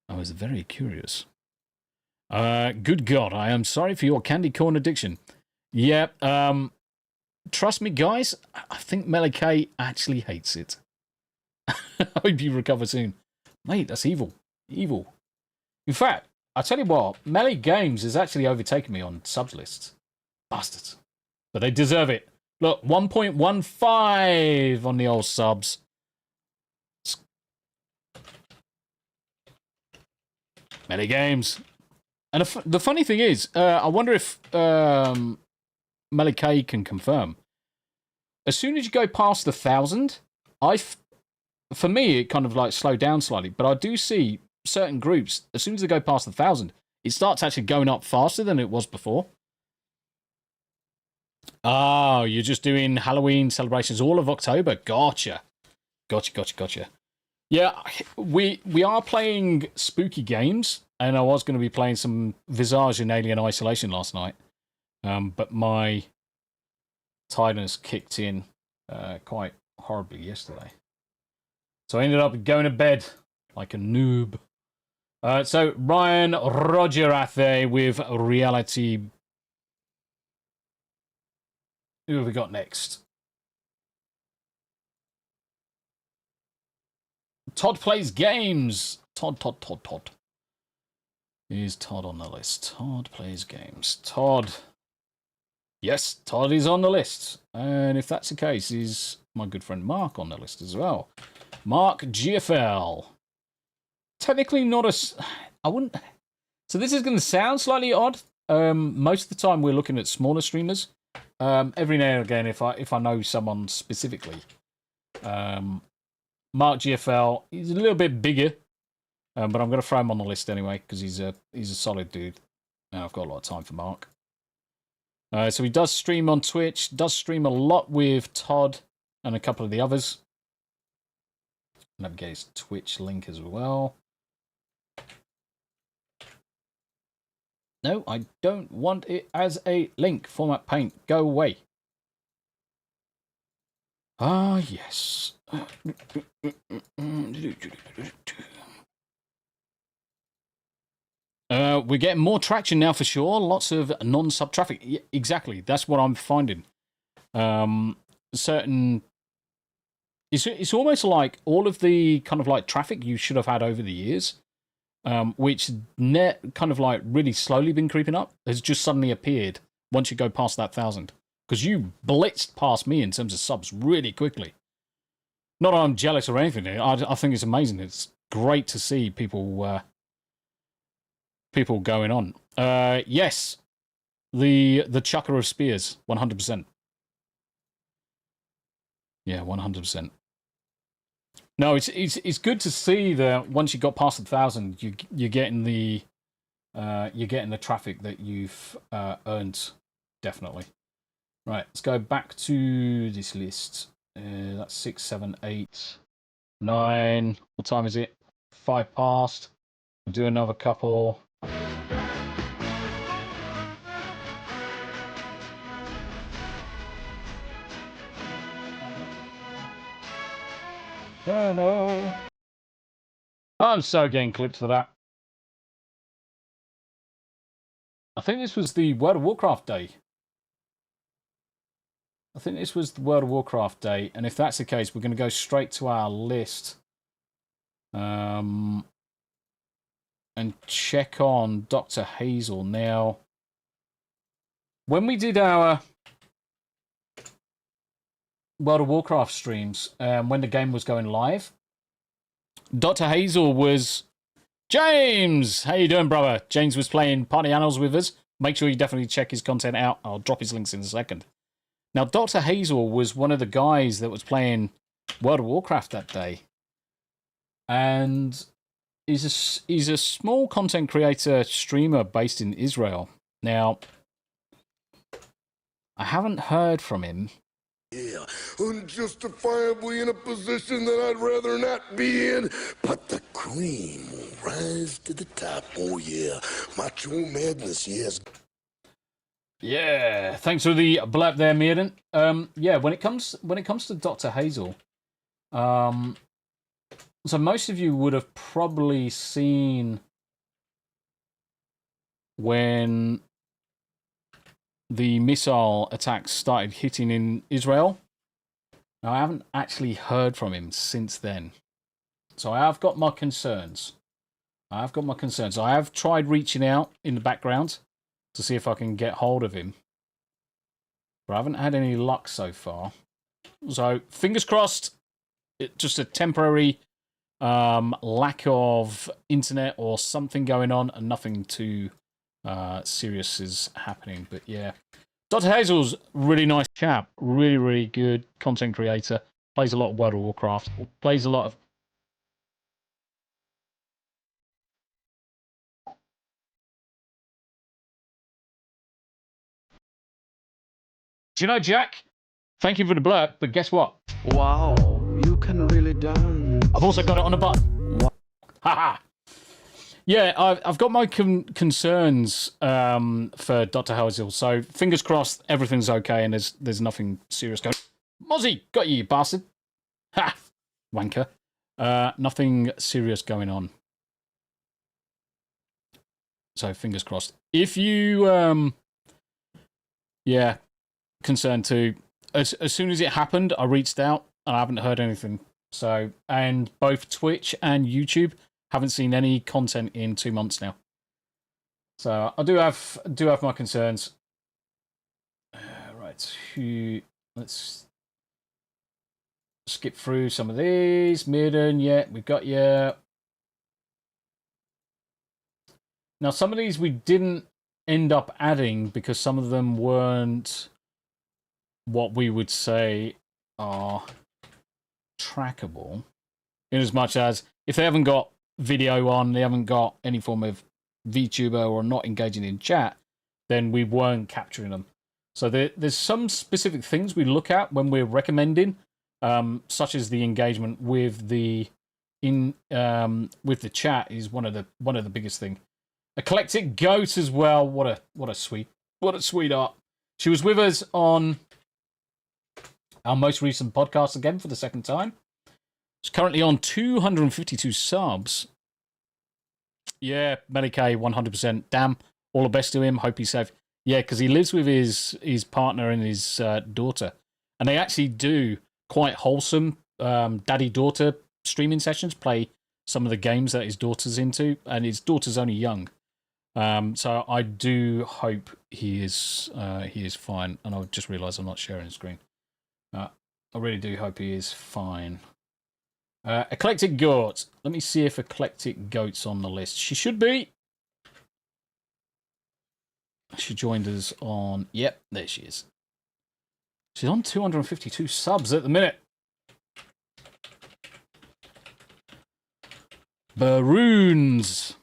I was very curious. Good God, I am sorry for your candy corn addiction. Yeah, trust me, guys, I think Melee K actually hates it. I hope you recover soon. Mate, that's evil. Evil. In fact, I'll tell you what, Melee Games has actually overtaken me on subs lists. Bastards. But they deserve it. Look, 1.15 on the old subs. Melee Games. And the funny thing is, I wonder if Melee K can confirm. As soon as you go past the 1,000, for me, it kind of like slowed down slightly. But I do see certain groups, as soon as they go past the 1,000, it starts actually going up faster than it was before. Oh, you're just doing Halloween celebrations all of October. Gotcha. Yeah, we are playing spooky games, and I was going to be playing some Visage and Alien Isolation last night. But my tiredness kicked in quite horribly yesterday. So I ended up going to bed like a noob. So Ryan Rogerathe with Reality. Who have we got next? Todd Plays Games. Todd. Is Todd on the list? Todd Plays Games. Todd. Yes, Todd is on the list. And if that's the case, is my good friend Mark on the list as well. Mark GFL. Technically not I wouldn't... So this is going to sound slightly odd. Most of the time we're looking at smaller streamers. Every now and again, if I know someone specifically. Mark GFL, he's a little bit bigger. But I'm going to throw him on the list anyway, because he's a solid dude. And I've got a lot of time for Mark. So he does stream on Twitch, does stream a lot with Todd and a couple of the others. Let me get his Twitch link as well. No, I don't want it as a link. Format paint. Go away. Ah, yes. We're getting more traction now for sure. Lots of non-sub traffic. Yeah, exactly. That's what I'm finding. Certain... It's almost like all of the kind of like traffic you should have had over the years, which kind of like really slowly been creeping up, has just suddenly appeared once you go past that 1,000. Because you blitzed past me in terms of subs really quickly. Not that I'm jealous or anything. I think it's amazing. It's great to see people going on. Yes, the chucker of spears, 100%. Yeah, 100%. No, it's good to see that once you got past 1,000, you're getting the traffic that you've earned, definitely. Right, let's go back to this list. That's 6, 7, 8, 9. What time is it? 5 past. We'll do another couple. Oh no. I'm so getting clipped for that. I think this was the World of Warcraft day. And if that's the case, we're going to go straight to our list. And check on Dr. Hazel. Now, when we did our World of Warcraft streams, when the game was going live, Dr. Hazel was... James! How you doing, brother? James was playing Party Animals with us. Make sure you definitely check his content out. I'll drop his links in a second. Now, Dr. Hazel was one of the guys that was playing World of Warcraft that day. And he's a small content creator, streamer based in Israel. Now, I haven't heard from him. Yeah, unjustifiably in a position that I'd rather not be in, but the cream will rise to the top. Oh yeah, macho madness, yes. Yeah, thanks for the blab there, Mirren. Yeah, when it comes to Dr. Hazel, so most of you would have probably seen when the missile attacks started hitting in Israel. Now, I haven't actually heard from him since then. So I have got my concerns. I have tried reaching out in the background to see if I can get hold of him. But I haven't had any luck so far. So, fingers crossed, just a temporary lack of internet or something going on and nothing too serious is happening. But yeah, Dr. Hazel's really nice chap, really, really good content creator, plays a lot of World of Warcraft, plays a lot of... Do you know, Jack? Thank you for the blurb, but guess what? Wow, you can really dance. I've also got it on a button. Haha. Yeah, I've got my concerns for Dr. Hazel, so fingers crossed everything's okay and there's nothing serious going on. Mozzie, got you bastard. Ha! Wanker. Nothing serious going on. So fingers crossed. If you, yeah, concerned too. As soon as it happened, I reached out and I haven't heard anything. So, and both Twitch and YouTube haven't seen any content in 2 months now. So I do have my concerns. Right, let's skip through some of these. Mirren, yeah, we've got you. Now, some of these we didn't end up adding because some of them weren't what we would say are trackable. In as much as if they haven't got video on, they haven't got any form of VTuber or not engaging in chat, then we weren't capturing them. So there's some specific things we look at when we're recommending, such as the engagement with the chat is one of the biggest thing. Eclectic Goat as well. What a sweetheart. She was with us on our most recent podcast again for the second time. She's currently on 252 subs. Yeah, Melike, 100%. Damn, all the best to him. Hope he's safe. Yeah, because he lives with his partner and his daughter. And they actually do quite wholesome daddy-daughter streaming sessions, play some of the games that his daughter's into. And his daughter's only young. So I do hope he is fine. And I just realised I'm not sharing the screen. I really do hope he is fine. Eclectic Goat. Let me see if Eclectic Goat's on the list. She should be. She joined us on... Yep, there she is. She's on 252 subs at the minute. Baroons.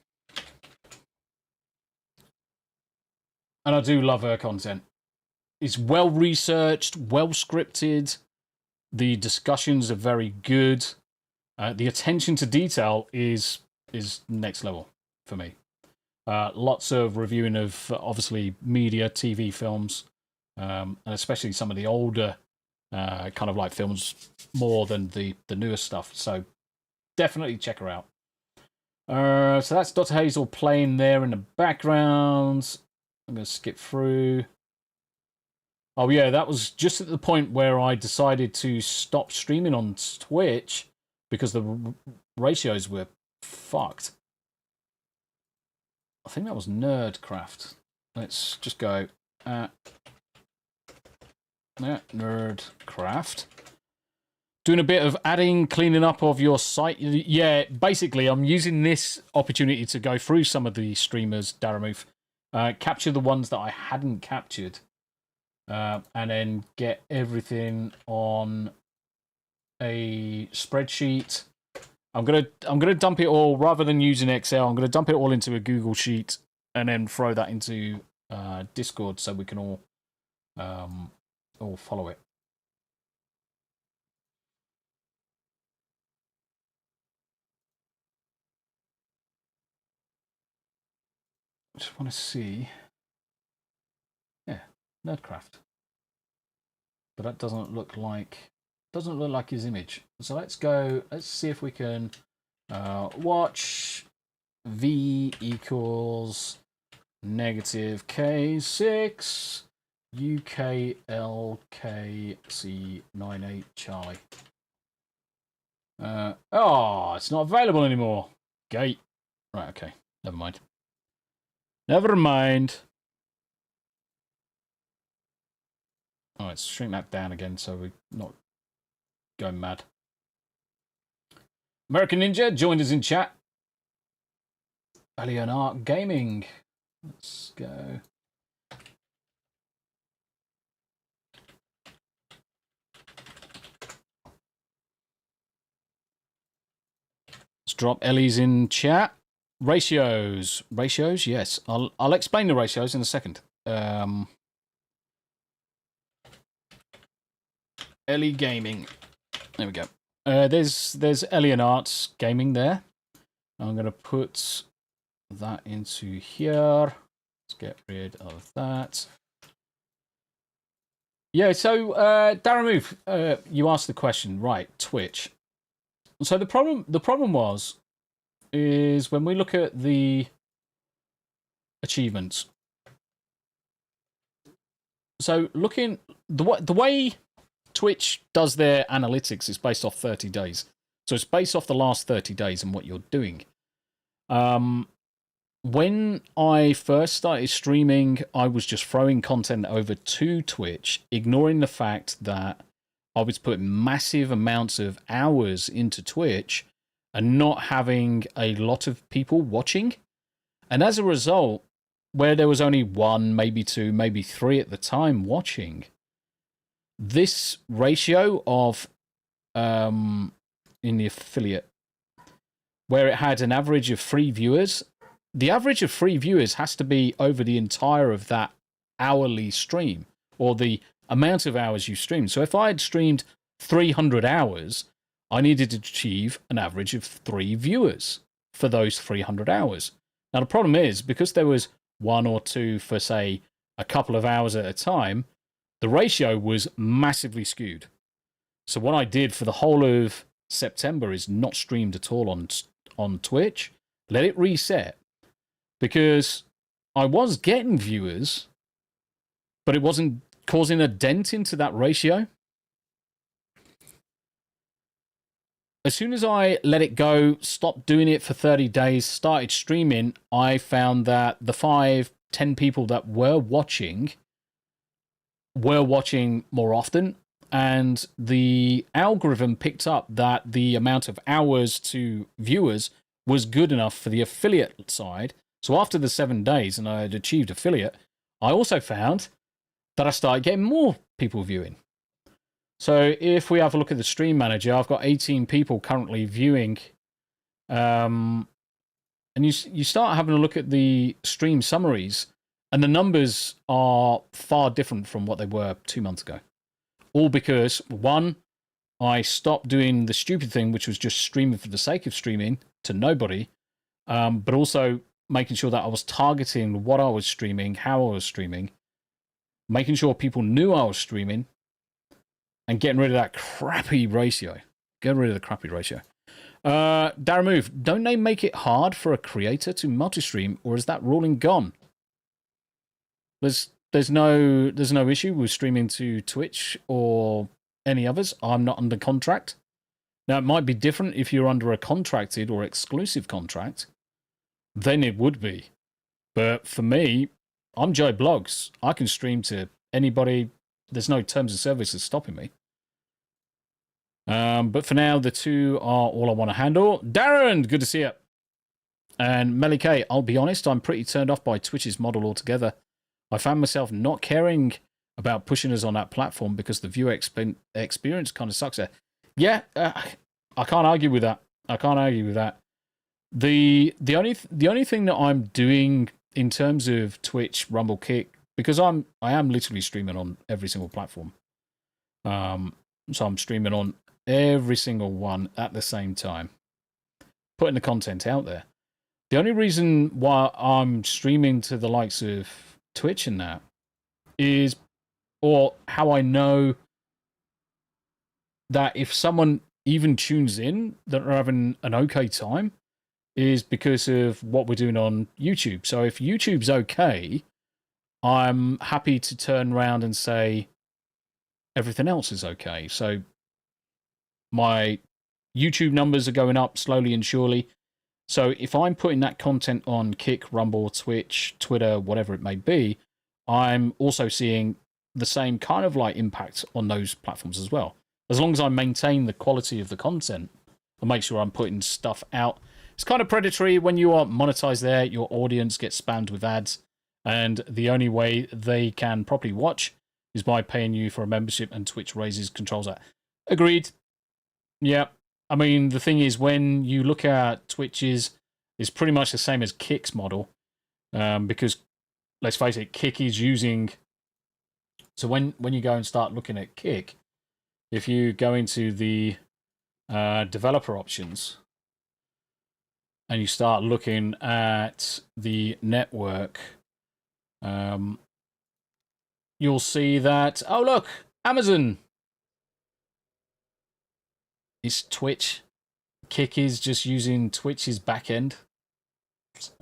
And I do love her content. It's well researched, well scripted. The discussions are very good. The attention to detail is next level for me. Lots of reviewing of obviously media, TV, films, and especially some of the older kind of like films more than the newer stuff. So definitely check her out. So that's Dr. Hazel playing there in the background. I'm going to skip through. Oh yeah, that was just at the point where I decided to stop streaming on Twitch because the ratios were fucked. I think that was Nerdcraft. Let's just go at Nerdcraft. Doing a bit of adding, cleaning up of your site. Yeah, basically, I'm using this opportunity to go through some of the streamers, Daramuth, capture the ones that I hadn't captured, and then get everything on a spreadsheet. I'm gonna dump it all rather than using Excel. I'm gonna dump it all into a Google Sheet and then throw that into Discord so we can all follow it. I just want to see. Yeah, Nerdcraft. But that doesn't look like his image. So let's go. Let's see if we can watch V equals negative K6 UKLKC98 Charlie. Oh, it's not available anymore. Gate. Right. Okay. Never mind. Never mind. Oh, let's shrink that down again so we're not going mad. American Ninja joined us in chat. Alien Art Gaming. Let's go. Let's drop Ellie's in chat. Ratios, yes. I'll explain the ratios in a second. Ellie Gaming. There we go. There's Alien Arts Gaming there. I'm gonna put that into here. Let's get rid of that. Yeah. So Daramuth, you asked the question, right? Twitch. So the problem is when we look at the achievements. So looking the way Twitch does their analytics is based off 30 days. So it's based off the last 30 days and what you're doing. When I first started streaming, I was just throwing content over to Twitch, ignoring the fact that I was putting massive amounts of hours into Twitch and not having a lot of people watching. And as a result, where there was only one, maybe two, maybe three at the time watching, this ratio of in the affiliate, where it had an average of 3 viewers, the average of 3 viewers has to be over the entire of that hourly stream, or the amount of hours you streamed. So if I had streamed 300 hours, I needed to achieve an average of 3 viewers for those 300 hours. Now, the problem is, because there was one or two for, say, a couple of hours at a time, the ratio was massively skewed. So what I did for the whole of September is not streamed at all on Twitch. Let it reset. Because I was getting viewers, but it wasn't causing a dent into that ratio. As soon as I let it go, stopped doing it for 30 days, started streaming, I found that the 5-10 people that were watching more often, and the algorithm picked up that the amount of hours to viewers was good enough for the affiliate side. So after the 7 days and I had achieved affiliate, I also found that I started getting more people viewing. So if we have a look at the stream manager, I've got 18 people currently viewing. And you start having a look at the stream summaries, and the numbers are far different from what they were 2 months ago. All because, one, I stopped doing the stupid thing, which was just streaming for the sake of streaming to nobody, but also making sure that I was targeting what I was streaming, how I was streaming, making sure people knew I was streaming, and getting rid of that crappy ratio. Get rid of the crappy ratio. Darren Move, don't they make it hard for a creator to multi-stream, or is that ruling gone? There's no issue with streaming to Twitch or any others. I'm not under contract. Now, it might be different if you're under a contracted or exclusive contract. Then it would be. But for me, I'm Joe Blogs. I can stream to anybody. There's no terms of service that's stopping me. But for now, the two are all I want to handle. Darren, good to see you. And Melly K, I'll be honest, I'm pretty turned off by Twitch's model altogether. I found myself not caring about pushing us on that platform because the viewer experience kind of sucks there. Yeah, I can't argue with that. The only thing that I'm doing in terms of Twitch, Rumble, Kick, because I am literally streaming on every single platform. So I'm streaming on every single one at the same time, putting the content out there. The only reason why I'm streaming to the likes of Twitch and that is, or how I know that if someone even tunes in that are having an okay time, is because of what we're doing on YouTube. So if YouTube's okay, I'm happy to turn around and say everything else is okay. So my YouTube numbers are going up slowly and surely. So if I'm putting that content on Kick, Rumble, Twitch, Twitter, whatever it may be, I'm also seeing the same kind of like impact on those platforms as well. As long as I maintain the quality of the content and make sure I'm putting stuff out. It's kind of predatory when you are monetized there. Your audience gets spammed with ads, and the only way they can properly watch is by paying you for a membership, and Twitch controls that. Agreed. Yeah. I mean, the thing is, when you look at Twitch's, it's pretty much the same as Kick's model, because let's face it, Kick is using. So when you go and start looking at Kick, if you go into the developer options and you start looking at the network, you'll see that, oh look, Amazon. It's Twitch. Kick is just using Twitch's backend. So,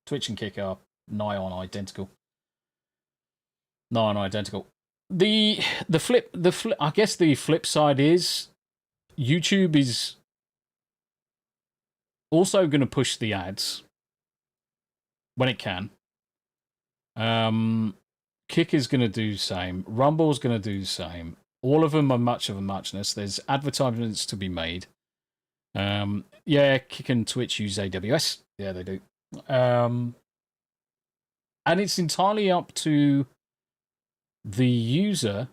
Twitch and Kick are nigh on identical. The flip. I guess the flip side is YouTube is also going to push the ads when it can. Kick is going to do the same. Rumble's going to do the same. All of them are much of a muchness. There's advertisements to be made. Yeah, Kick and Twitch use AWS. Yeah, they do. And it's entirely up to the user.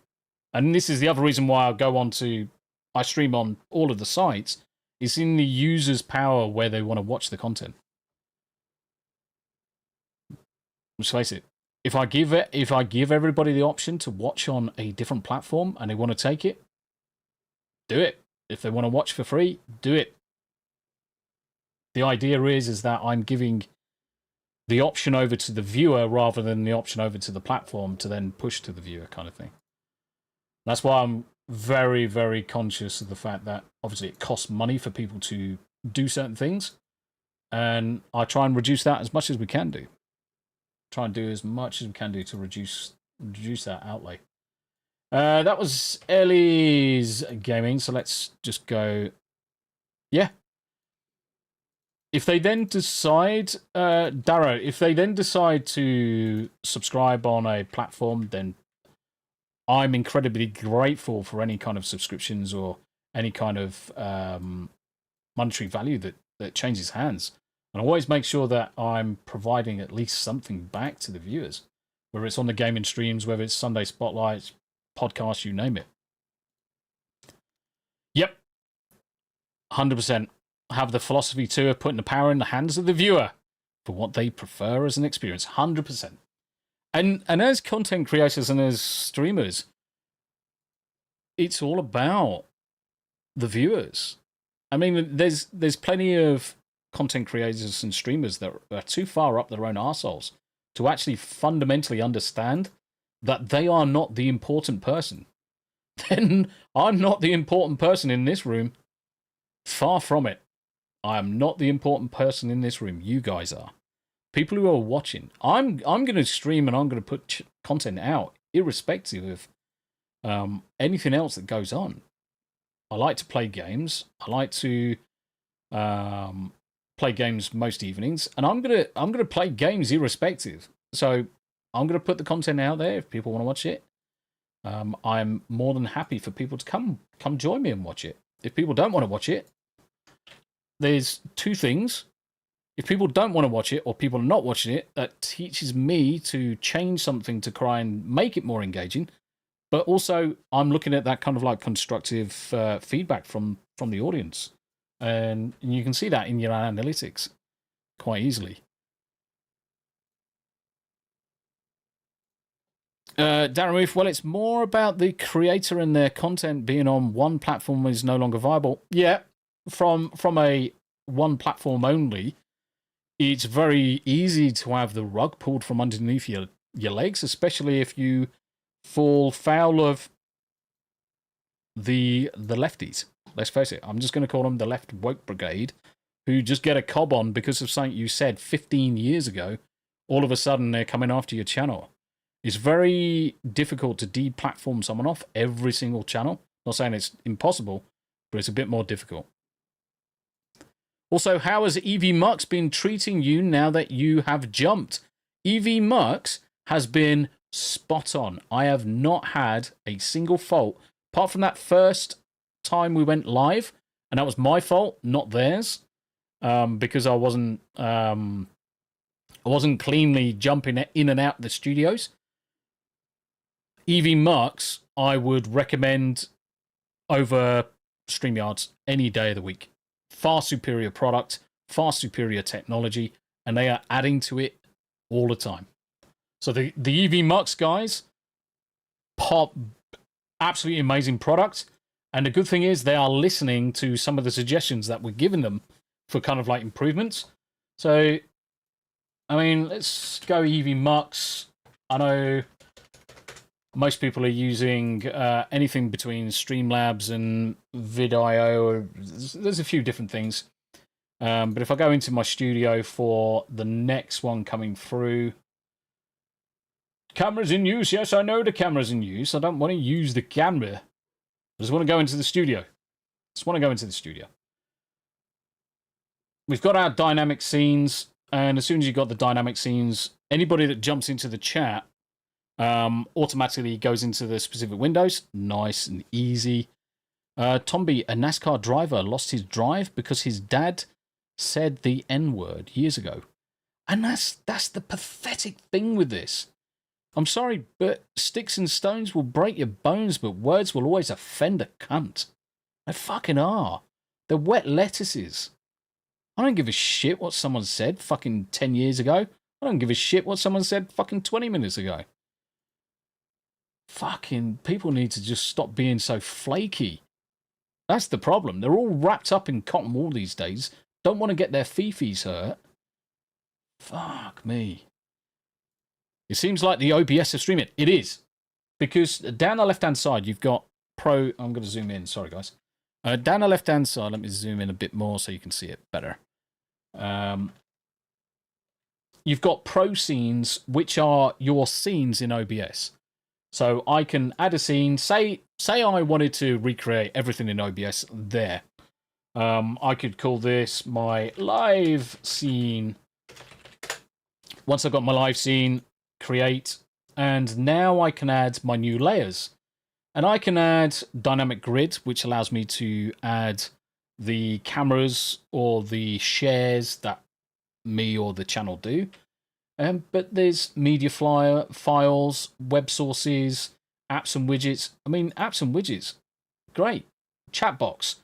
And this is the other reason why I stream on all of the sites. It's in the user's power where they want to watch the content. Let's face it. If I give everybody the option to watch on a different platform and they want to take it, do it. If they want to watch for free, do it. The idea is that I'm giving the option over to the viewer rather than the option over to the platform to then push to the viewer kind of thing. That's why I'm very, very conscious of the fact that obviously it costs money for people to do certain things. And I try and reduce that as much as we can do. Try and do as much as we can do to reduce that outlay. That was Ellie's gaming, so let's just go. Yeah. If they then decide, Darrow, if they then decide to subscribe on a platform, then I'm incredibly grateful for any kind of subscriptions or any kind of monetary value that changes hands. And I always make sure that I'm providing at least something back to the viewers, whether it's on the gaming streams, whether it's Sunday Spotlights, podcasts, you name it. Yep. 100%. Have the philosophy too of putting the power in the hands of the viewer for what they prefer as an experience. 100%. And as content creators and as streamers, it's all about the viewers. I mean, there's plenty of content creators and streamers that are too far up their own arseholes to actually fundamentally understand that they are not the important person. Then I'm not the important person in this room. Far from it. I am not the important person in this room. You guys are. People who are watching. I'm going to stream and I'm going to put content out, irrespective of anything else that goes on. I like to play games. I like to play games most evenings, and I'm gonna play games irrespective. So I'm gonna put the content out there if people want to watch it. I'm more than happy for people to come join me and watch it. If people don't want to watch it, there's two things. If people don't want to watch it or people are not watching it, that teaches me to change something to try and make it more engaging. But also, I'm looking at that kind of like constructive feedback from the audience. And you can see that in your analytics quite easily. Darren Roof, well, it's more about the creator and their content being on one platform is no longer viable. Yeah, from a one platform only, it's very easy to have the rug pulled from underneath your legs, especially if you fall foul of the lefties. Let's face it, I'm just going to call them the left woke brigade, who just get a cob on because of something you said 15 years ago. All of a sudden, they're coming after your channel. It's very difficult to deplatform someone off every single channel. Not saying it's impossible, but it's a bit more difficult. Also, how has Evie Mux been treating you now that you have jumped? Evie Mux has been spot on. I have not had a single fault, apart from that first time we went live, and that was my fault, not theirs, because I wasn't cleanly jumping in and out the studios. Evie Mux, I would recommend over StreamYards any day of the week. Far superior product, far superior technology, and they are adding to it all the time. So the Evie Mux guys, absolutely amazing product. And the good thing is they are listening to some of the suggestions that we're giving them for kind of like improvements. So, I mean, let's go Evie Mux. I know most people are using anything between Streamlabs and vidIO. There's a few different things. But if I go into my studio for the next one coming through, camera's in use. Yes, I know the camera's in use. I don't want to use the camera. I just want to go into the studio. We've got our dynamic scenes, and as soon as you've got the dynamic scenes, anybody that jumps into the chat automatically goes into the specific windows. Nice and easy. Tombi, a NASCAR driver, lost his drive because his dad said the N-word years ago. And that's the pathetic thing with this. I'm sorry, but sticks and stones will break your bones, but words will always offend a cunt. They fucking are. They're wet lettuces. I don't give a shit what someone said fucking 10 years ago. I don't give a shit what someone said fucking 20 minutes ago. Fucking people need to just stop being so flaky. That's the problem. They're all wrapped up in cotton wool these days. Don't want to get their fifis hurt. Fuck me. It seems like the OBS of streaming. It is. Because down the left-hand side, you've got Pro... I'm going to zoom in. Sorry, guys. Down the left-hand side, let me zoom in a bit more so you can see it better. You've got Pro Scenes, which are your scenes in OBS. So I can add a scene. Say I wanted to recreate everything in OBS there. I could call this my live scene. Once I've got my live scene, create, and now I can add my new layers. And I can add dynamic grid, which allows me to add the cameras or the shares that me or the channel do. But there's media files, web sources, apps and widgets. I mean, apps and widgets, great. Chat box.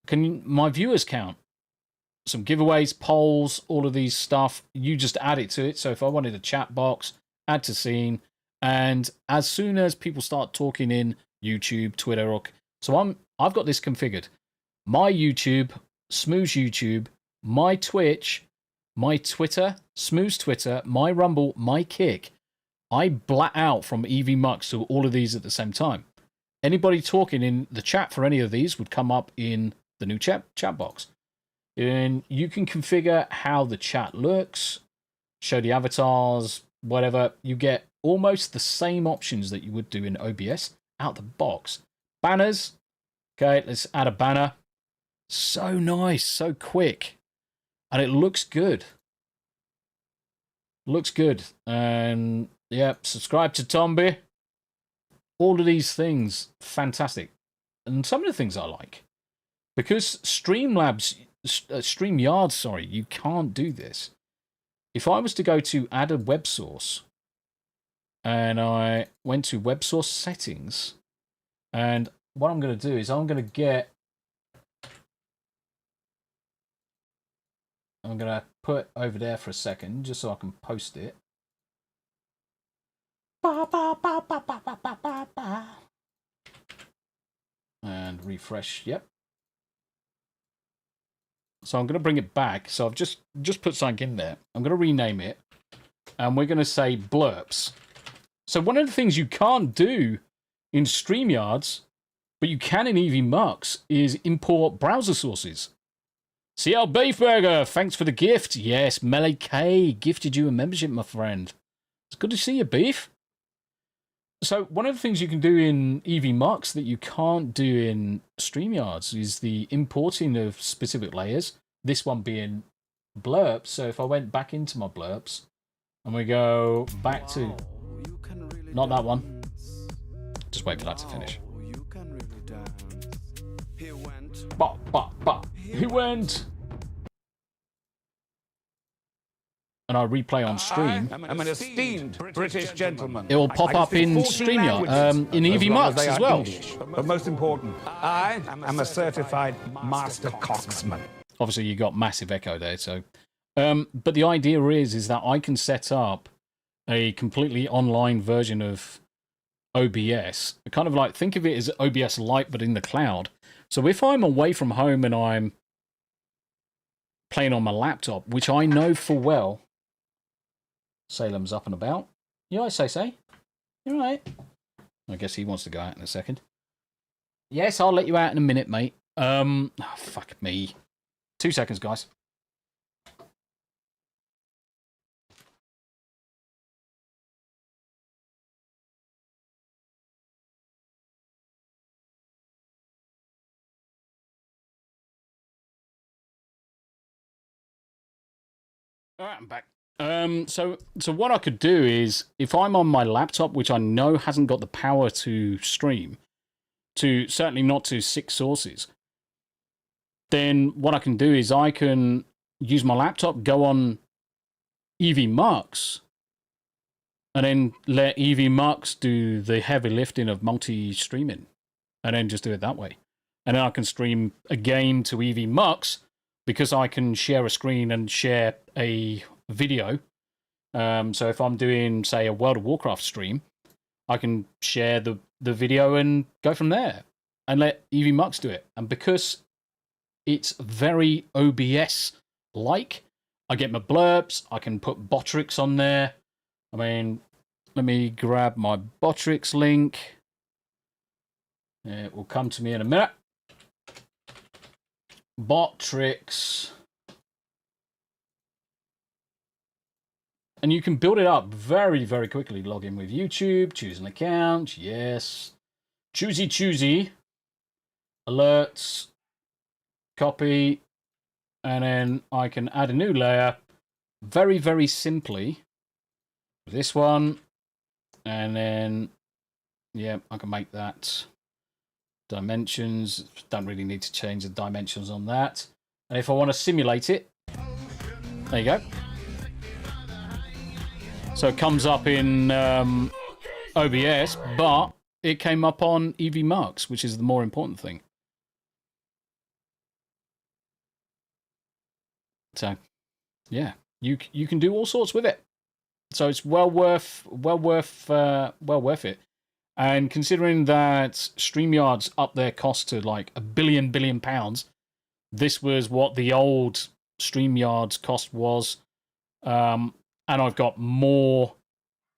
Can my viewers count? Some giveaways, polls, all of these stuff. You just add it to it. So if I wanted a chat box, add to scene, and as soon as people start talking in YouTube, Twitter, I've got this configured. My YouTube, Smooth's YouTube, my Twitch, my Twitter, Smooth's Twitter, my Rumble, my Kick. I blat out from EVMux to all of these at the same time. Anybody talking in the chat for any of these would come up in the new chat box. And you can configure how the chat looks, show the avatars, whatever. You get almost the same options that you would do in OBS out the box. Banners. Okay, let's add a banner. So nice, so quick. And it looks good. Looks good. And yeah, subscribe to Tombi. All of these things, fantastic. And some of the things I like. Because StreamYard, you can't do this. If I was to go to add a web source, and I went to web source settings, and what I'm going to do is I'm going to put over there for a second, just so I can post it. And refresh, yep. So I'm going to bring it back. So I've just put something in there. I'm going to rename it. And we're going to say blurps. So one of the things you can't do in StreamYards, but you can in EVMux, is import browser sources. CL Beefburger, thanks for the gift. Yes, Melee K gifted you a membership, my friend. It's good to see you, Beef. So one of the things you can do in EVMux that you can't do in StreamYards is the importing of specific layers. This one being blurps. So if I went back into my blurps and we go back to... Not that one. Just wait for that to finish. He went. And I replay on stream. I'm an esteemed British gentleman. It will pop up in StreamYard, in EVMux as well. English. But most important, I am a certified master coxman. Obviously, you got massive echo there. So, but the idea is that I can set up a completely online version of OBS. Kind of like, think of it as OBS Lite, but in the cloud. So if I'm away from home and I'm playing on my laptop, which I know full well, Salem's up and about. You all right, Say? You all right? I guess he wants to go out in a second. Yes, I'll let you out in a minute, mate. Oh, fuck me. 2 seconds, guys. All right, I'm back. So what I could do is, if I'm on my laptop, which I know hasn't got the power to stream, to certainly not to 6 sources, then what I can do is I can use my laptop, go on EVMux, and then let EVMux do the heavy lifting of multi-streaming, and then just do it that way. And then I can stream a game to EVMux, because I can share a screen and share a video. So if I'm doing, say, a World of Warcraft stream, I can share the video and go from there and let EVMux do it. And because it's very OBS-like, I get my blurbs. I can put Botrix on there. I mean, let me grab my Botrix link. It will come to me in a minute. Botrix. And you can build it up very, very quickly. Log in with YouTube, choose an account. Yes. Choosy. Alerts. Copy. And then I can add a new layer very, very simply. This one. And then, yeah, I can make that dimensions. Don't really need to change the dimensions on that. And if I want to simulate it, there you go. So it comes up in OBS, but it came up on EV Marks, which is the more important thing. So, yeah, you can do all sorts with it. So it's well worth it. And considering that StreamYard's up their cost to like £1 billion, this was what the old StreamYard's cost was. And I've got more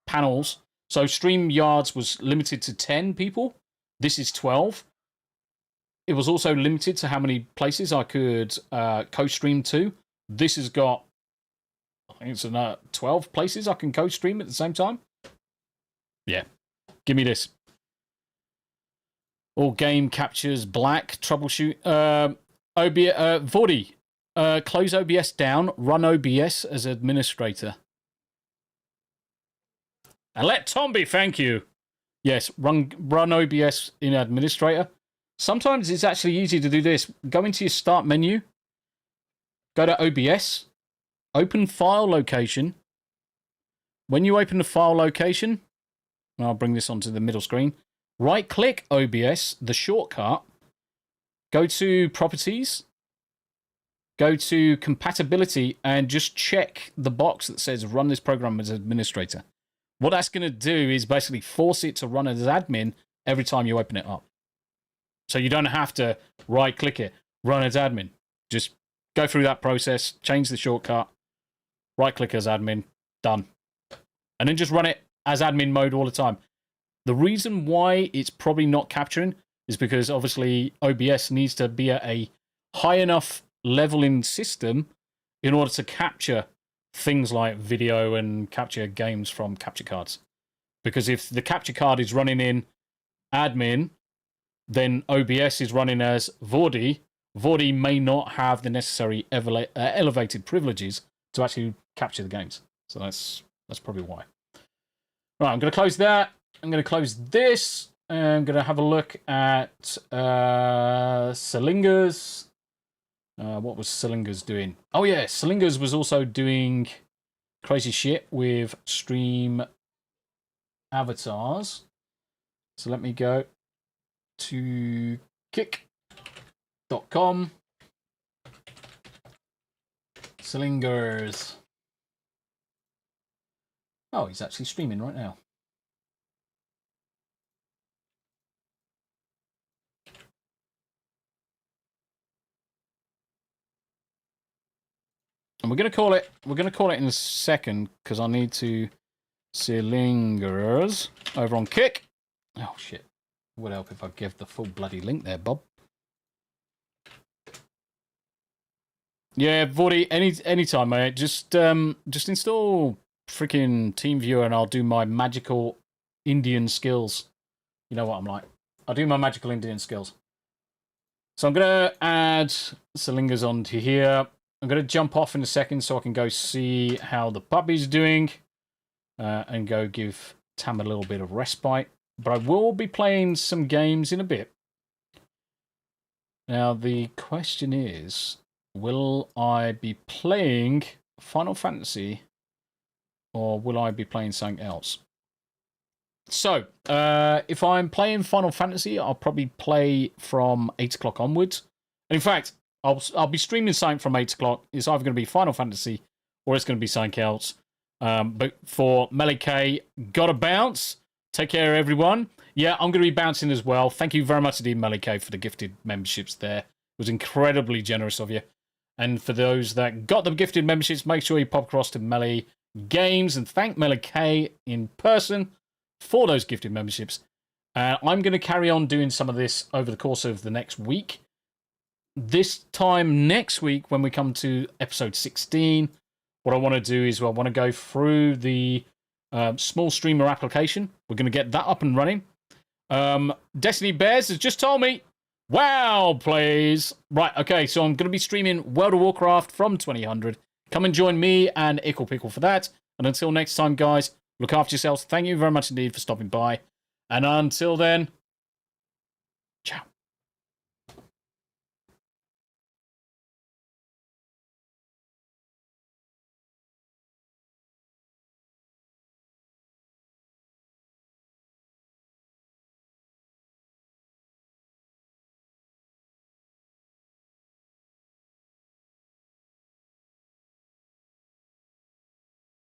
panels. So StreamYards was limited to 10 people. This is 12. It was also limited to how many places I could co-stream to. This has got, I think it's 12 places I can co-stream at the same time. Yeah. Give me this. All game captures black. Troubleshoot. Vordy. Close OBS down. Run OBS as administrator. And let Tombi thank you. Yes, run OBS in administrator. Sometimes it's actually easy to do this. Go into your start menu. Go to OBS. Open file location. When you open the file location, and I'll bring this onto the middle screen. Right click OBS, the shortcut. Go to properties. Go to compatibility and just check the box that says run this program as administrator. What that's going to do is basically force it to run as admin every time you open it up. So you don't have to right click it, run as admin. Just go through that process, change the shortcut, right click as admin, done. And then just run it as admin mode all the time. The reason why it's probably not capturing is because obviously OBS needs to be at a high enough level in system in order to capture things like video and capture games from capture cards. Because if the capture card is running in admin, then OBS is running as Vordy. Vordy may not have the necessary elevated privileges to actually capture the games. So that's probably why. Right, I'm going to close that. I'm going to close this. I'm going to have a look at Selingers. What was Selingers doing? Oh yeah, Selingers was also doing crazy shit with stream avatars. So let me go to kick.com. Selingers. Oh, he's actually streaming right now. And we're going to call it in a second because I need to Selingers over on Kick. Oh shit. Would help if I give the full bloody link there, Bob. Yeah, Vordy, anytime, mate. Just install freaking TeamViewer and I'll do my magical Indian skills. You know what I'm like. I'll do my magical Indian skills. So I'm going to add Selingers onto here. I'm going to jump off in a second so I can go see how the puppy's doing and go give Tam a little bit of respite. But I will be playing some games in a bit. Now, the question is, will I be playing Final Fantasy or will I be playing something else? So, if I'm playing Final Fantasy, I'll probably play from 8 o'clock onwards. And in fact, I'll be streaming something from 8 o'clock. It's either going to be Final Fantasy or it's going to be something else. But for Melee K, gotta bounce. Take care, everyone. Yeah, I'm going to be bouncing as well. Thank you very much indeed, Melee K, for the gifted memberships there. It was incredibly generous of you. And for those that got the gifted memberships, make sure you pop across to Melee Games and thank Melee K in person for those gifted memberships. I'm going to carry on doing some of this over the course of the next week. This time next week, when we come to episode 16, what I want to do is I want to go through the small streamer application. We're going to get that up and running. Destiny Bears has just told me, wow, please. Right, okay, so I'm going to be streaming World of Warcraft from 2000. Come and join me and Ickle Pickle for that. And until next time, guys, look after yourselves. Thank you very much indeed for stopping by. And until then, ciao.